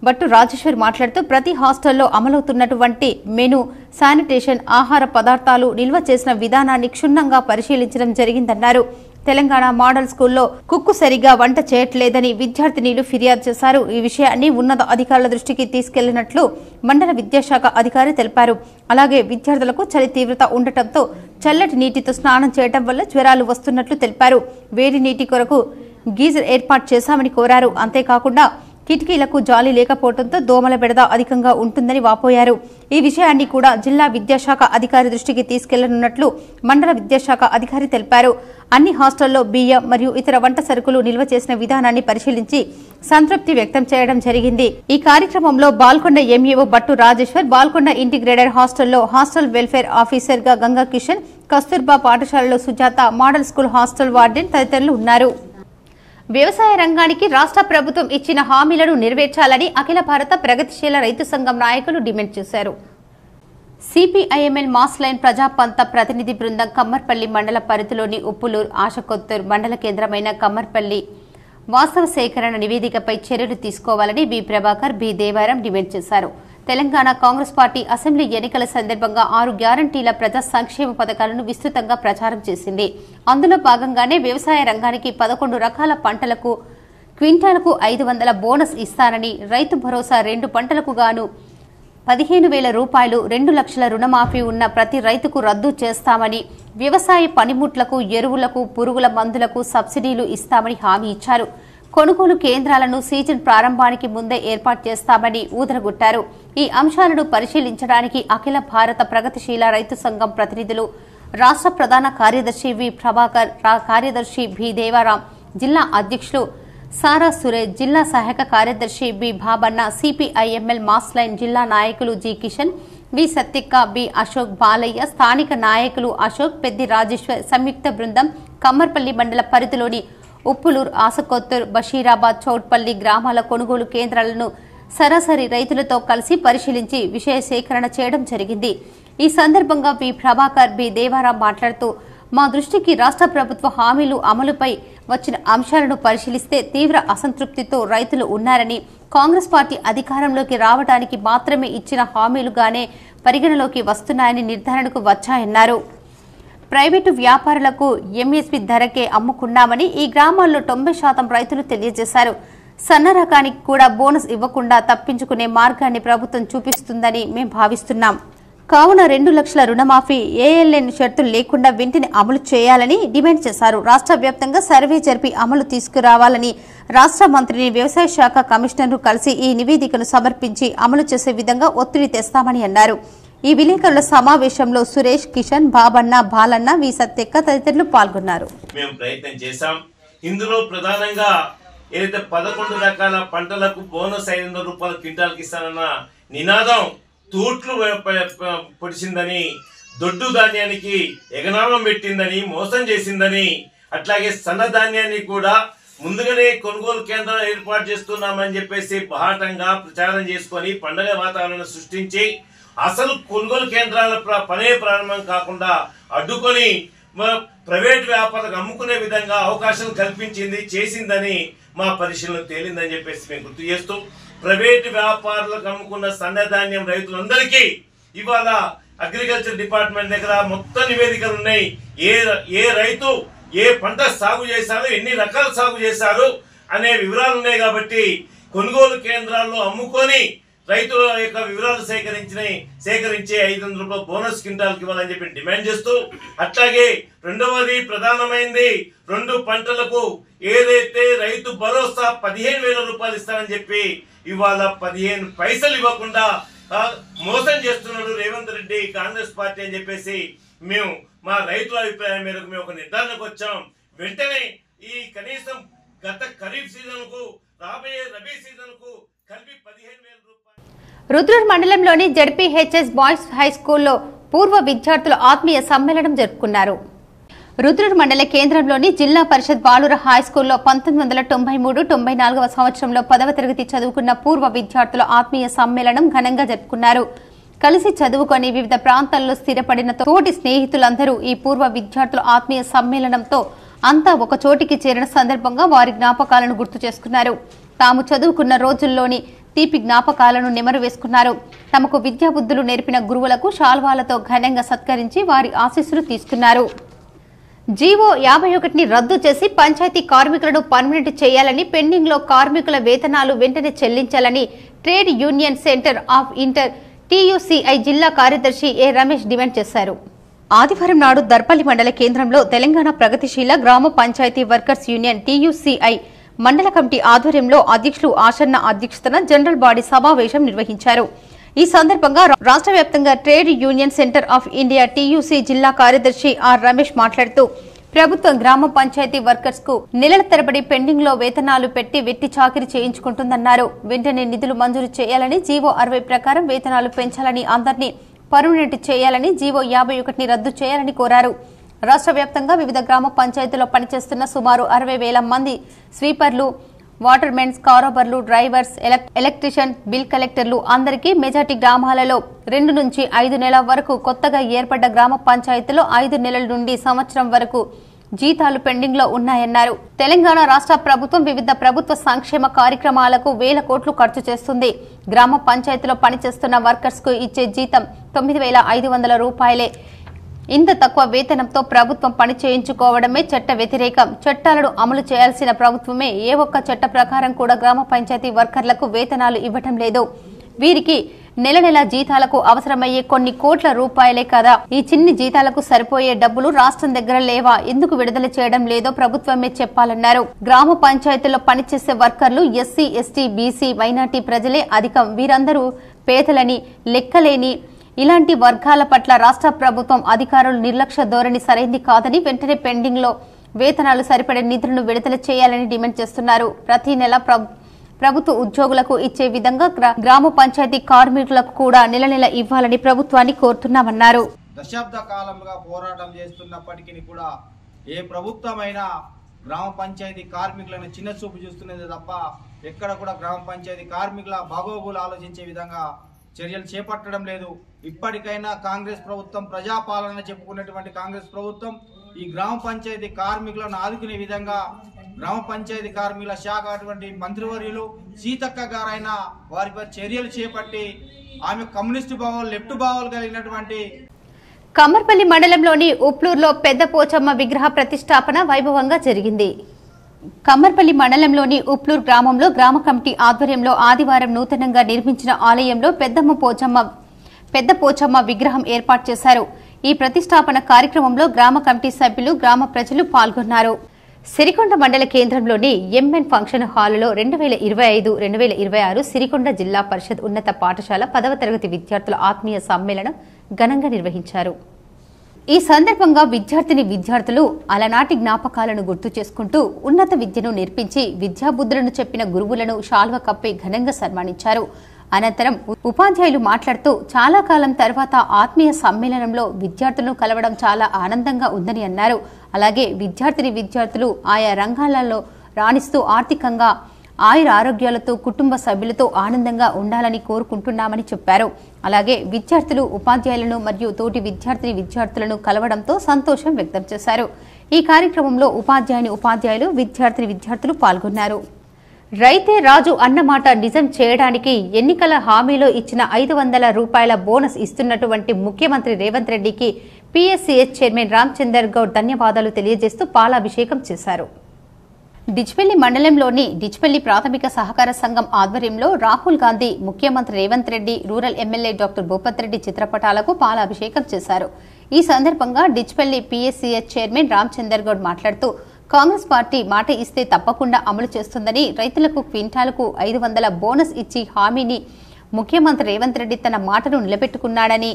బట్టు రాజేశ్వర్ మాట్లాడుతూ ప్రతి హాస్టల్లో అమలవుతున్నటువంటి మెను, శానిటేషన్, ఆహార పదార్థాలు నిల్వ చేసిన విధానాన్ని క్షుణ్ణంగా పరిశీలించడం జరిగిందన్నారు. తెలంగాణ మోడల్ స్కూల్లో కుక్కు సరిగా వంట చేయట్లేదని విద్యార్థినీలు ఫిర్యాదు చేశారు. ఈ విషయాన్ని ఉన్నత అధికారుల దృష్టికి తీసుకెళ్లినట్లు మండల విద్యాశాఖ అధికారి తెలిపారు. అలాగే విద్యార్థులకు చలి తీవ్రత ఉండటంతో చల్లటి నీటితో స్నానం చేయడం వల్ల జ్వరాలు వస్తున్నట్లు తెలిపారు. వేడి నీటి కొరకు గీజర్ ఏర్పాటు చేశామని కోరారు. అంతేకాకుండా కిటికీలకు జాలి లేకపోవడంతో దోమల బెడద అధికంగా ఉంటుందని వాపోయారు. ఈ విషయాన్ని కూడా జిల్లా విద్యాశాఖ అధికారి దృష్టికి తీసుకెళ్లనున్నట్లు మండల విద్యాశాఖ అధికారి తెలిపారు. అన్ని హాస్టల్లో బియ్యం మరియు ఇతర వంట సరుకులు నిల్వ చేసిన విధానాన్ని పరిశీలించి సంతృప్తి వ్యక్తం చేయడం జరిగింది. ఈ కార్యక్రమంలో బాల్కొండ ఎంఈఓ బట్టు రాజేశ్వర్, బాల్కొండ ఇంటిగ్రేటెడ్ హాస్టల్లో హాస్టల్ వెల్ఫేర్ ఆఫీసర్ గా గంగా కిషన్, కస్తూర్బా పాఠశాలలో Sujatha, model school hostel warden తదితరులు ఉన్నారు. వ్యవసాయ రంగానికి రాష్ట్ర ప్రభుత్వం ఇచ్చిన హామీలను నెరవేర్చాలని అఖిల భారత ప్రగతిశీల రైతు సంఘం నాయకులు డిమాండ్ చేశారు. సిపిఐఎంఎల్ మాస్ లైన్ ప్రజాపంత ప్రతినిధి బృందం కమ్మర్పల్లి మండల పరిధిలోని ఉప్పులూరు, ఆశకొత్తూరు మండల కేంద్రమైన కమ్మర్పల్లి వాస్తవ సేకరణ నివేదికపై చర్యలు తీసుకోవాలని బి ప్రభాకర్, బి దేవారం డిమాండ్ చేశారు. తెలంగాణ కాంగ్రెస్ పార్టీ అసెంబ్లీ ఎన్నికల సందర్భంగా 6 గ్యారంటీల ప్రజా సంక్షేమ పథకాలను విస్తృతంగా ప్రచారం చేసింది. అందులో భాగంగానే వ్యవసాయ రంగానికి 11 రకాల పంటలకు క్వింటాలకు 500 బోనస్ ఇస్తానని, రైతు భరోసా 2 పంటలకు గాను 15,000 రూపాయలు, 2 లక్షల రుణమాఫీ ఉన్న ప్రతి రైతుకు రద్దు చేస్తామని, వ్యవసాయ పనిముట్లకు, ఎరువులకు, పురుగుల మందులకు సబ్సిడీలు ఇస్తామని హామీ ఇచ్చారు. కొనుగోలు కేంద్రాలను సీజన్ ప్రారంభానికి ముందే ఏర్పాటు చేస్తామని ఊదరగొట్టారు. ఈ అంశాలను పరిశీలించడానికి అఖిల భారత ప్రగతిశీల రైతు సంఘం ప్రతినిధులు, రాష్ట్ర ప్రధాన కార్యదర్శి వి ప్రభాకర్, కార్యదర్శి బి దేవారాం, జిల్లా అధ్యక్షులు సారా సురేష్, జిల్లా సహాయక కార్యదర్శి బి బాబన్న, సిపిఐఎంఎల్ మాస్ లైన్ జిల్లా నాయకులు జి కిషన్, వి సత్తిక్క, బి అశోక్, బాలయ్య, స్థానిక నాయకులు అశోక్, పెద్ది రాజేశ్వర్, సంయుక్త బృందం కమ్మర్పల్లి మండల పరిధిలోని ఉప్పులూరు, ఆసకొత్తూరు, బషీరాబాద్, చౌట్పల్లి గ్రామాల కొనుగోలు కేంద్రాలను సరాసరి రైతులతో కలిసి పరిశీలించి విషయ సేకరణ చేయడం జరిగింది. ఈ సందర్భంగా వి ప్రభాకర్, బి దేవారాం మాట్లాడుతూ మా దృష్టికి రాష్ట్ర ప్రభుత్వ హామీలు అమలుపై వచ్చిన అంశాలను పరిశీలిస్తే తీవ్ర అసంతృప్తితో రైతులు ఉన్నారని, కాంగ్రెస్ పార్టీ అధికారంలోకి రావడానికి మాత్రమే ఇచ్చిన హామీలుగానే పరిగణలోకి వస్తున్నాయని నిర్ధారణకు వచ్చాయన్నారు. ప్రైవేటు వ్యాపారులకు ఎంఎస్పీ ధరకే అమ్ముకున్నామని ఈ గ్రామాల్లో 90% రైతులు తెలియజేశారు. సన్న రకానికి కూడా బోనస్ ఇవ్వకుండా తప్పించుకునే మార్గాన్ని ప్రభుత్వం చూపిస్తుందని మేము భావిస్తున్నాం. కావున 2 లక్షల రుణమాఫీ ఏఎల్ఎన్ షరతులు లేకుండా వెంటనే అమలు చేయాలని డిమాండ్ చేశారు. రాష్ట్ర వ్యాప్తంగా సర్వే జరిపి అమలు తీసుకురావాలని రాష్ట్ర మంత్రిని, వ్యవసాయ శాఖ కమిషనర్ను కలిసి ఈ నివేదికను సమర్పించి అమలు చేసే విధంగా ఒత్తిడి తెస్తామని అన్నారు. ఈ విలేకరుల సమావేశంలో సురేష్, కిషన్, బాబన్న, బాలన్న, వి సత్యక్క తదితరులు పాల్గొన్నారు. మేము ప్రయత్నం చేశాం. ఇందులో ప్రధానంగా ఏదైతే 11 రకాల పంటలకు బోనస్ 500 రూపాయల క్వింటాల్కి ఇస్తానన్న నినాదం తూట్లు పొడిచిందని, దొడ్డు ధాన్యానికి ఎగనామం పెట్టిందని, మోసం చేసిందని, అట్లాగే సన్న ధాన్యాన్ని కూడా ముందుగానే కొనుగోలు కేంద్రాలు ఏర్పాటు చేస్తున్నామని చెప్పేసి బహాటంగా ప్రచారం చేసుకొని పండగ వాతావరణం సృష్టించి అసలు కొనుగోలు కేంద్రాల పనే ప్రారంభం కాకుండా అడ్డుకొని ప్రైవేట్ వ్యాపారులకు అమ్ముకునే విధంగా అవకాశం కల్పించింది, చేసిందని మా పరిశీలన తేలిందని చెప్పేసి మేము గుర్తు చేస్తూ, ప్రైవేట్ వ్యాపారులకు అమ్ముకున్న సన్నధాన్యం రైతులందరికీ ఇవాళ అగ్రికల్చర్ డిపార్ట్మెంట్ దగ్గర మొత్తం నివేదికలు ఉన్నాయి. ఏ రైతు ఏ పంట సాగు చేశారు, ఎన్ని రకాల సాగు చేశారు అనే వివరాలు ఉన్నాయి. కాబట్టి కొనుగోలు కేంద్రాల్లో అమ్ముకొని రైతుల యొక్క వివరాలు సేకరించి 500 రూపాయల బోనస్ క్వింటాల్కి ఇవ్వాలని చెప్పి డిమాండ్ చేస్తూ, అట్లాగే రెండవది ప్రధానమైంది 2 పంటలకు ఏదైతే రైతు భరోసా 15,000 రూపాయలు ఇస్తానని చెప్పి ఇవాళ 15 పైసలు ఇవ్వకుండా మోసం చేస్తున్నాడు రేవంత్ రెడ్డి, కాంగ్రెస్ పార్టీ అని చెప్పేసి మేము మా రైతుల అభిప్రాయం మేరకు మేము ఒక నిర్ధారణకు వచ్చాం. వెంటనే ఈ కనీసం గత ఖరీఫ్ సీజన్ కు రాబోయే రబీ సీజన్ కు కలిపి 15,000 రూపాయలు. రుద్రూర్ మండలంలోని జడ్పీహెచ్ఎస్ బాయ్స్ హై స్కూల్లో పూర్వ విద్యార్థుల ఆత్మీయ సమ్మేళనం జరుపుకున్నారు. రుద్రూర్ మండల కేంద్రంలోని జిల్లా పరిషత్ బాలుర హై స్కూల్లో 1993-94 సంవత్సరంలో 10వ తరగతి చదువుకున్న పూర్వ విద్యార్థుల ఆత్మీయ సమ్మేళనం ఘనంగా జరుపుకున్నారు. కలిసి చదువుకొని వివిధ ప్రాంతాల్లో స్థిరపడిన తోటి స్నేహితులందరూ ఈ పూర్వ విద్యార్థుల ఆత్మీయ సమ్మేళనంతో అంతా ఒక చోటికి చేరిన సందర్భంగా వారి జ్ఞాపకాలను గుర్తు చేసుకున్నారు. తాము చదువుకున్న రోజుల్లోని తీపి జ్ఞాపకాలను నెమరు వేసుకున్నారు. తమకు విద్యాబుద్ధులు నేర్పిన గురువులకు శాల్వాలతో ఘనంగా సత్కరించి వారి ఆశీస్సులు తీసుకున్నారు. జీవో 51ని రద్దు చేసి పంచాయతీ కార్మికులను పర్మనెంట్ చేయాలని, పెండింగ్ లో కార్మికుల వేతనాలు వెంటనే చెల్లించాలని trade union centre of inter TUCI జిల్లా కార్యదర్శి ఏ రమేష్ డిమాండ్ చేశారు. ఆదివారం నాడు దర్పల్లి మండల కేంద్రంలో తెలంగాణ ప్రగతిశీల గ్రామ పంచాయతీ వర్కర్స్ యూనియన్ TUCI మండల కమిటీ ఆధ్వర్యంలో అధ్యక్షులు ఆశన్న అధ్యక్షతన జనరల్ బాడీ సమావేశం నిర్వహించారు. ఈ సందర్భంగా రాష్ట్ర వ్యాప్తంగా trade union centre of India TUC జిల్లా కార్యదర్శి ఆర్ రమేష్ మాట్లాడుతూ, ప్రభుత్వం గ్రామ పంచాయతీ వర్కర్స్ కు నెలల తరబడి పెండింగ్ లో వేతనాలు పెట్టి వెట్టి చాకిరీ చేయించుకుంటుందన్నారు. వెంటనే నిధులు మంజూరు చేయాలని, జీవో 60 ప్రకారం వేతనాలు పెంచాలని, అందరినీ పర్మనెంట్ చేయాలని, జీవో 51ని రద్దు చేయాలని కోరారు. రాష్ట్ర వ్యాప్తంగా వివిధ గ్రామ పంచాయతీలో పనిచేస్తున్న సుమారు 60,000 మంది స్వీపర్లు, వాటర్ మెన్స్, కారోబర్లు, డ్రైవర్స్, ఎలక్ట్రీషియన్, బిల్ కలెక్టర్లు అందరికీ మెజార్టీ గ్రామాలలో 2 నుంచి 5 నెలల వరకు కొత్తగా ఏర్పడ్డ గ్రామ పంచాయతీలో 5 నెలల నుండి సంవత్సరం వరకు జీతాలు పెండింగ్ లో ఉన్నాయన్నారు. తెలంగాణ రాష్ట్ర ప్రభుత్వం వివిధ ప్రభుత్వ సంక్షేమ కార్యక్రమాలకు వేల కోట్లు ఖర్చు చేస్తుంది. గ్రామ పంచాయతీలో పనిచేస్తున్న వర్కర్స్ కు ఇచ్చే జీతం 9,500 రూపాయలే. ఇంత తక్కువ వేతనంతో ప్రభుత్వం పని చేయించుకోవడమే చట్ట వ్యతిరేకం. చట్టాలను అమలు చేయాల్సిన ప్రభుత్వమే ఏ ఒక్క చట్ట ప్రకారం కూడా గ్రామ పంచాయతీ వర్కర్లకు వేతనాలు ఇవ్వటం లేదు. వీరికి నెల నెల జీతాలకు అవసరమయ్యే కొన్ని కోట్ల రూపాయలే కదా. ఈ చిన్ని జీతాలకు సరిపోయే డబ్బులు రాష్ట్రం దగ్గర లేవా? ఎందుకు విడుదల చేయడం లేదో ప్రభుత్వమే చెప్పాలన్నారు. గ్రామ పంచాయతీలో పనిచేసే వర్కర్లు SC, ST, BC, మైనార్టీ ప్రజలే అధికం. వీరందరూ పేదలని, లెక్కలేని ఇలాంటి వర్గాల పట్ల రాష్ట్ర ప్రభుత్వం అధికారులు నిర్లక్ష్య ధోరణి సరైంది కాదని, వెంటనే పెండింగ్ లో వేతనాలు సరిపడే నిధులను విడుదల చేయాలని డిమాండ్ చేస్తున్నారు. ప్రతి నెల ప్రభుత్వ ఉద్యోగులకు ఇచ్చే విధంగా గ్రామ పంచాయతీ కార్మికులకు కూడా నెల నెల ఇవ్వాలని ప్రభుత్వాన్ని కోరుతున్నామన్నారు. దశాబ్ద కాలంగా పోరాటం చేస్తున్నప్పటికీ కూడా ఏ ప్రభుత్వమైనా గ్రామ పంచాయతీ కార్మికులను చిన్న చూపు చూస్తున్నది తప్ప ఎక్కడ కూడా గ్రామ పంచాయతీ కార్మికుల బాగోగులు ఆలోచించే విధంగా చర్యలు చేపట్టడం లేదు. ఇప్పటికైనా కాంగ్రెస్ ప్రభుత్వం, ప్రజాపాలన చెప్పుకున్నటువంటి కాంగ్రెస్ ప్రభుత్వం ఈ గ్రామ పంచాయతీ కార్మికులను ఆదుకునే విధంగా గ్రామ పంచాయతీ కార్మికుల శాఖ అటువంటి మంత్రివర్యులు సీతక్క గారైనా వారిపై చర్యలు చేపట్టి ఆమె కమ్యూనిస్టు భావాలు, లెఫ్ట్ భావాలు కలిగినటువంటి కమ్మర్పల్లి మండలంలోని ఉప్లూరులో పెద్ద పోచమ్మ విగ్రహ ప్రతిష్టాపన వైభవంగా జరిగింది. కమ్మర్పల్లి మండలంలోని ఉప్లూరు గ్రామంలో గ్రామ కమిటీ ఆధ్వర్యంలో ఆదివారం నూతనంగా నిర్మించిన ఆలయంలో పెద్ద పోచమ్మ విగ్రహం ఏర్పాటు చేశారు. ఈ ప్రతిష్టాపన కార్యక్రమంలో గ్రామ కమిటీ సభ్యులు, గ్రామ ప్రజలు పాల్గొన్నారు. సిరికొండ మండల కేంద్రంలోని ఎంఎన్ ఫంక్షన్ హాలులో 2025-2026 సిరికొండ జిల్లా పరిషత్ ఉన్నత పాఠశాల 10వ తరగతి విద్యార్థుల ఆత్మీయ సమ్మేళనం ఘనంగా నిర్వహించారు. ఈ సందర్భంగా విద్యార్థులు అలనాటి జ్ఞాపకాలను గుర్తు చేసుకుంటూ ఉన్నత విద్యను నేర్పించి విద్యాబుద్ధులను చెప్పిన గురువులను శాల్వ కప్పి ఘనంగా సన్మానించారు. అనంతరం ఉపాధ్యాయులు మాట్లాడుతూ చాలా కాలం తర్వాత ఆత్మీయ సమ్మేళనంలో విద్యార్థులను కలవడం చాలా ఆనందంగా ఉందని అన్నారు. అలాగే విద్యార్థులు ఆయా రంగాలలో రాణిస్తూ ఆర్థికంగా ఆయుర ఆరోగ్యాలతో కుటుంబ సభ్యులతో ఆనందంగా ఉండాలని కోరుకుంటున్నామని చెప్పారు. అలాగే విద్యార్థులు ఉపాధ్యాయులను మరియు తోటి విద్యార్థులను కలవడంతో సంతోషం వ్యక్తం చేశారు. ఈ కార్యక్రమంలో ఉపాధ్యాయులు విద్యార్థులు పాల్గొన్నారు. రైతే రాజు అన్నమాట నిజం చేయడానికి ఎన్నికల హామీలో ఇచ్చిన 500 రూపాయల బోనస్ ఇస్తున్నటువంటి ముఖ్యమంత్రి రేవంత్ రెడ్డికి పీఎస్సీహెచ్ చైర్మన్ రామచందర్ గౌడ్ ధన్యవాదాలు తెలియజేస్తూ పాలాభిషేకం చేశారు. డిచ్పల్లి మండలంలోని డిచ్పల్లి ప్రాథమిక సహకార సంఘం ఆధ్వర్యంలో రాహుల్ గాంధీ, ముఖ్యమంత్రి Revanth Reddy, rural MLA doctor Bhupath Reddy చిత్రపటాలకు పాలాభిషేకం చేశారు. ఈ సందర్భంగా డిచ్పల్లి పీఎస్సీహెచ్ చైర్మన్ రామచందర్ గౌడ్ మాట్లాడుతూ కాంగ్రెస్ పార్టీ మాట ఇస్తే తప్పకుండా అమలు చేస్తుందని, రైతులకు క్వింటాలకు 500 బోనస్ ఇచ్చి హామీని ముఖ్యమంత్రి రేవంత్ రెడ్డి తన మాటను నిలబెట్టుకున్నాడని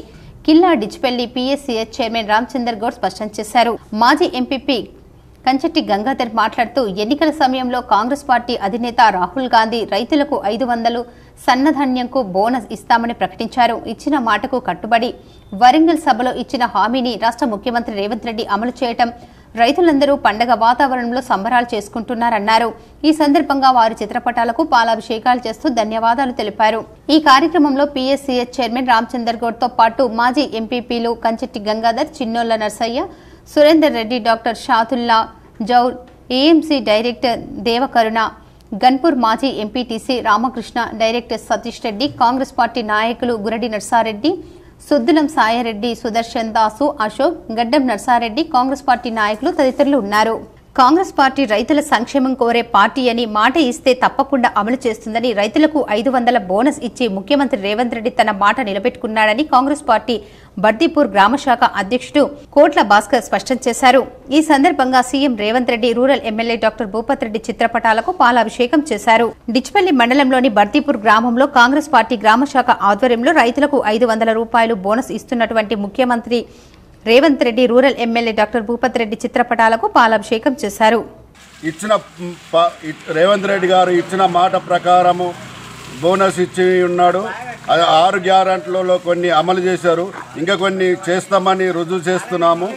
కిల్లా డిచ్పల్లి పీఎస్సీహెచ్ చైర్మన్ రామచందర్ గౌడ్ స్పష్టం చేశారు. మాజీ ఎంపీపీ కంచెట్టి గంగాధర్ మాట్లాడుతూ ఎన్నికల సమయంలో కాంగ్రెస్ పార్టీ అధినేత రాహుల్ గాంధీ రైతులకు 500 సన్నధాన్యంకు బోనస్ ఇస్తామని ప్రకటించారు. ఇచ్చిన మాటకు కట్టుబడి వరంగల్ సభలో ఇచ్చిన హామీని రాష్ట్ర ముఖ్యమంత్రి రేవంత్ రెడ్డి అమలు చేయటం, రైతులందరూ పండగ వాతావరణంలో సంబరాలు చేసుకుంటున్నారన్నారు. ఈ సందర్భంగా వారి చిత్రపటాలకు పాలాభిషేకాలు చేస్తూ ధన్యవాదాలు తెలిపారు. ఈ కార్యక్రమంలో పీఎస్సీహెచ్ చైర్మన్ రామచందర్ గౌడ్ తో పాటు మాజీ ఎంపీపీలు Kanchetti Gangadhar, Chinnolla Narsaiah, Surender Reddy, doctor Shatulla Jaur, AMC director Devakaruna, Ganpur మాజీ MPTC Ramakrishna, director Satish Reddy, Congress party నాయకులు గురడి నర్సారెడ్డి, సుద్దులం సాయారెడ్డి, సుదర్శన్ దాసు, అశోక్, గడ్డం నర్సారెడ్డి, కాంగ్రెస్ పార్టీ నాయకులు తదితరులు ఉన్నారు. కాంగ్రెస్ పార్టీ రైతుల సంక్షేమం కోరే పార్టీ అని, మాట ఇస్తే తప్పకుండా అమలు చేస్తుందని, రైతులకు 500 బోనస్ ఇచ్చి ముఖ్యమంత్రి రేవంత్ రెడ్డి తన మాట నిలబెట్టుకున్నాడని కాంగ్రెస్ పార్టీ బర్దీపూర్ గ్రామశాఖ అధ్యక్షుడు కోట్ల భాస్కర్ స్పష్టం చేశారు. ఈ సందర్భంగా CM Revanth Reddy, rural MLA doctor Bhupath Reddy చిత్రపటాలకు పాలాభిషేకం చేశారు. డిచ్పల్లి మండలంలోని బర్దీపూర్ గ్రామంలో కాంగ్రెస్ పార్టీ గ్రామశాఖ ఆధ్వర్యంలో రైతులకు 500 రూపాయలు బోనస్ ఇస్తున్నటువంటి ముఖ్యమంత్రి Revanth Reddy, rural MLA doctor Bhupath Reddy చిత్రపటాలకు పాలాభిషేకం చేశారు. రేవంత్ రెడ్డి గారు ఇచ్చిన మాట ప్రకారము బోనస్ ఇచ్చి ఉన్నాడు. 6 గ్యారెంటీలలో కొన్ని అమలు చేశారు, ఇంకా కొన్ని చేస్తామని రుజువు చేస్తున్నాము.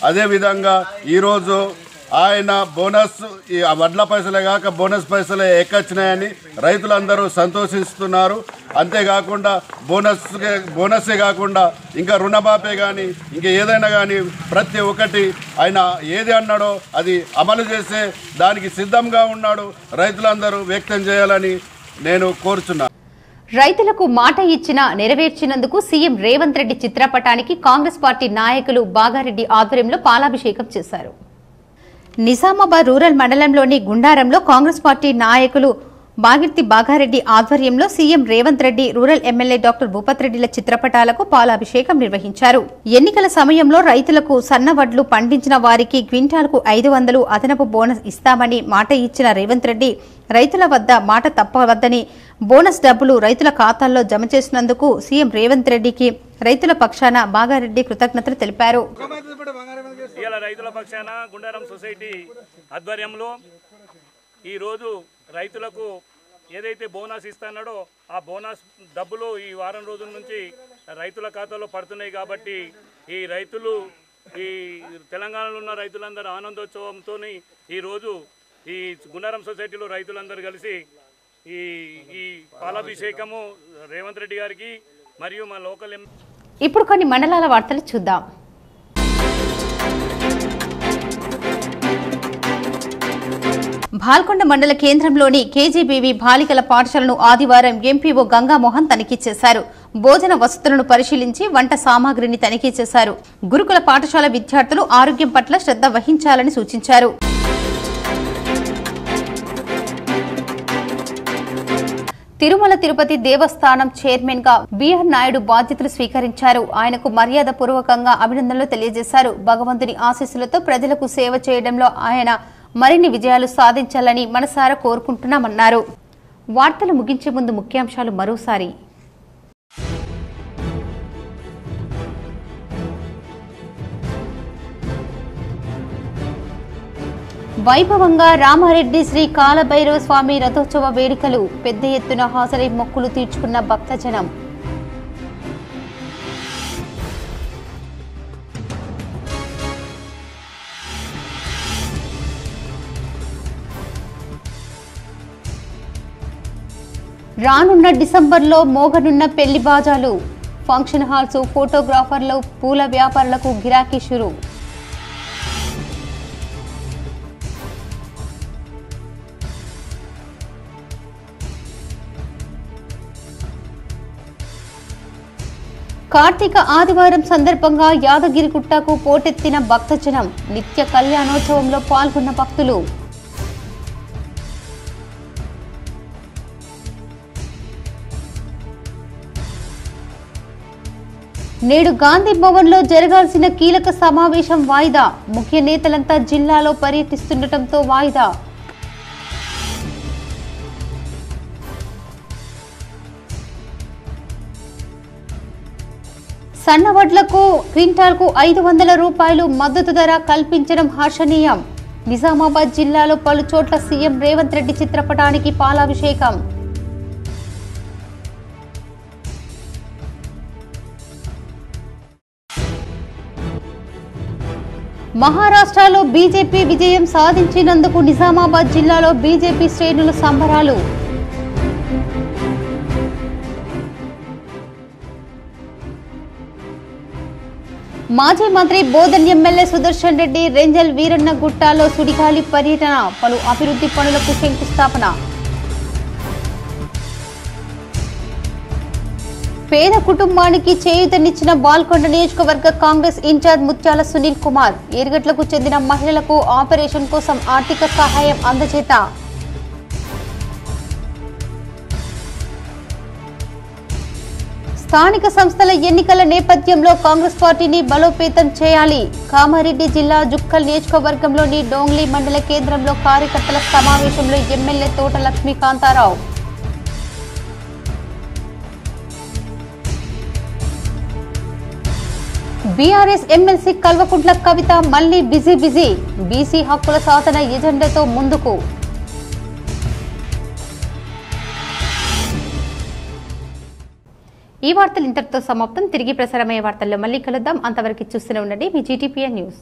అదేవిధంగా ఈరోజు ఆయన బోనస్, ఈ వడ్ల పైసలే కాక బోనస్ పైసలే ఎక్కొచ్చినాయని రైతులందరూ సంతోషిస్తున్నారు. అంతేకాకుండా బోనస్సే కాకుండా ఇంకా రుణమాఫీ కానీ ఇంకా ఏదైనా కానీ ప్రతి ఒక్కటి ఆయన ఏది అన్నాడో అది అమలు చేసే దానికి సిద్ధంగా ఉన్నాడు. రైతులందరూ వ్యక్తం చేయాలని నేను కోరుచున్నాను. రైతులకు మాట ఇచ్చినా నెరవేర్చినందుకు సీఎం రేవంత్ రెడ్డి చిత్రపటానికి కాంగ్రెస్ పార్టీ నాయకులు బాగారెడ్డి ఆధ్వర్యంలో పాలాభిషేకం చేశారు. నిజామాబాద్ రూరల్ మండలంలోని గుండారంలో కాంగ్రెస్ పార్టీ నాయకులు బాగిర్తి బాగారెడ్డి ఆధ్వర్యంలో CM Revanth Reddy, rural MLA doctor Bhupath రెడ్డిల చిత్రపటాలకు పాలాభిషేకం నిర్వహించారు. ఎన్నికల సమయంలో రైతులకు సన్నవడ్లు పండించిన వారికి క్వింటాల్కు 500 అదనపు బోనస్ ఇస్తామని మాట ఇచ్చిన రేవంత్ రెడ్డి రైతుల వద్ద మాట తప్పవద్దని, బోనస్ డబ్బులు రైతుల ఖాతాల్లో జమ చేసినందుకు సీఎం రేవంత్ రెడ్డికి రైతుల పక్షాన బాగారెడ్డి కృతజ్ఞతలు తెలిపారు. రైతుల పక్షాన గుండారం సొసైటీ ఆధ్వర్యంలో ఈరోజు రైతులకు ఏదైతే బోనస్ ఇస్తున్నాడో ఆ బోనస్ డబ్బులు ఈ వారం రోజుల నుంచి రైతుల ఖాతాలో పడుతున్నాయి. కాబట్టి ఈ రైతులు ఈ తెలంగాణలో ఉన్న రైతులందరూ ఆనందోత్సవంతో ఈరోజు ఈ గుండారం సొసైటీలో రైతులందరూ కలిసి ఈ పాలాభిషేకము రేవంత్ రెడ్డి గారికి మరియు మా లోకల్ ఇప్పుడు కొన్ని మండలాల వార్తలు చూద్దాం. భాల్కొండ మండల కేంద్రంలోని కేజీబీవీ బాలికల పాఠశాలను ఆదివారం ఎంపీఓ గంగామోహన్ తనిఖీ చేశారు. భోజన వసతులను పరిశీలించి వంట సామాగ్రిని తనిఖీ చేశారు. గురుకుల పాఠశాల విద్యార్థులు ఆరోగ్యం పట్ల శ్రద్ధ వహించాలని సూచించారు. తిరుమల తిరుపతి దేవస్థానం చైర్మన్ గా బిఆర్ నాయుడు బాధ్యతలు స్వీకరించారు. ఆయనకు మర్యాద పూర్వకంగా అభినందనలు తెలియజేశారు. భగవంతుని ఆశీస్సులతో ప్రజలకు సేవ చేయడంలో ఆయన మరిన్ని విజయాలు సాధించాలని మనసారా కోరుకుంటున్నామన్నారు. వార్తలు ముగించే ముందు ముఖ్యాంశాలు మరోసారి. వైభవంగా రామారెడ్డి శ్రీ కాలభైరవ స్వామి రథోత్సవ వేడుకలు. పెద్ద ఎత్తున హాజరై మొక్కులు తీర్చుకున్న భక్తజనం. రానున్న డిసెంబర్లో మోగనున్న పెళ్లి బాజాలు. ఫంక్షన్ హాల్స్, ఫోటోగ్రాఫర్లు, పూల వ్యాపారులకు గిరాకీ షురు. కార్తీక ఆదివారం సందర్భంగా యాదగిరిగుట్టకు పోటెత్తిన భక్తజనం. నిత్య కళ్యాణోత్సవంలో పాల్గొన్న భక్తులు. నేడు గాంధీ భవన్లో జరగాల్సిన కీలక సమావేశం వాయిదా. ముఖ్య నేతలంతా జిల్లాలో పర్యటిస్తుండటంతో వాయిదా. సన్నవడ్లకు క్వింటాల్కు 500 రూపాయలు మద్దతు ధర కల్పించడం హర్షణీయం. నిజామాబాద్ జిల్లాలో పలు చోట్ల సీఎం రేవంత్ రెడ్డి చిత్రపటానికి పాలాభిషేకం. మహారాష్ట్రలో బీజేపీ విజయం సాధించినందుకు నిజామాబాద్ జిల్లాలో బీజేపీ శ్రేణులు సంబరాలు. మాజీ మంత్రి బోధన్ ఎమ్మెల్యే సుదర్శన్ రెడ్డి రెంజల్ వీరన్న గుట్టాలో సుడిగాలి పర్యటన. పలు అభివృద్ధి పనులకు శంకుస్థాపన. పేద కుటుంబానికి చేయూతనిచ్చిన బాల్కొండ నియోజకవర్గ కాంగ్రెస్ ఇన్ఛార్జ్ ముత్యాల సునీల్ కుమార్. ఏర్గట్లకు చెందిన మహిళలకు ఆపరేషన్ కోసం ఆర్థిక సహాయం అందజేత. స్థానిక సంస్థల ఎన్నికల నేపథ్యంలో కాంగ్రెస్ పార్టీని బలోపేతం చేయాలి. కామారెడ్డి జిల్లా జుక్కల్ నియోజకవర్గంలోని డోంగ్లీ మండల కేంద్రంలో కార్యకర్తల సమావేశంలో ఎమ్మెల్యే తోట లక్ష్మీకాంతారావు. బీఆర్ఎస్ ఎమ్మెల్సీ కల్వకుంట్ల కవిత మళ్లీ బిజీ. బీసీ హక్కుల సాధన ఎజెండాతో ముందుకు. ఈ వార్తలు ఇంతటితో సమాప్తం. తిరిగి ప్రసారమయ్యే వార్తల్లో మళ్ళీ కలుద్దాం. అంతవరకు చూస్తూనే ఉండండి మీ GTPN న్యూస్.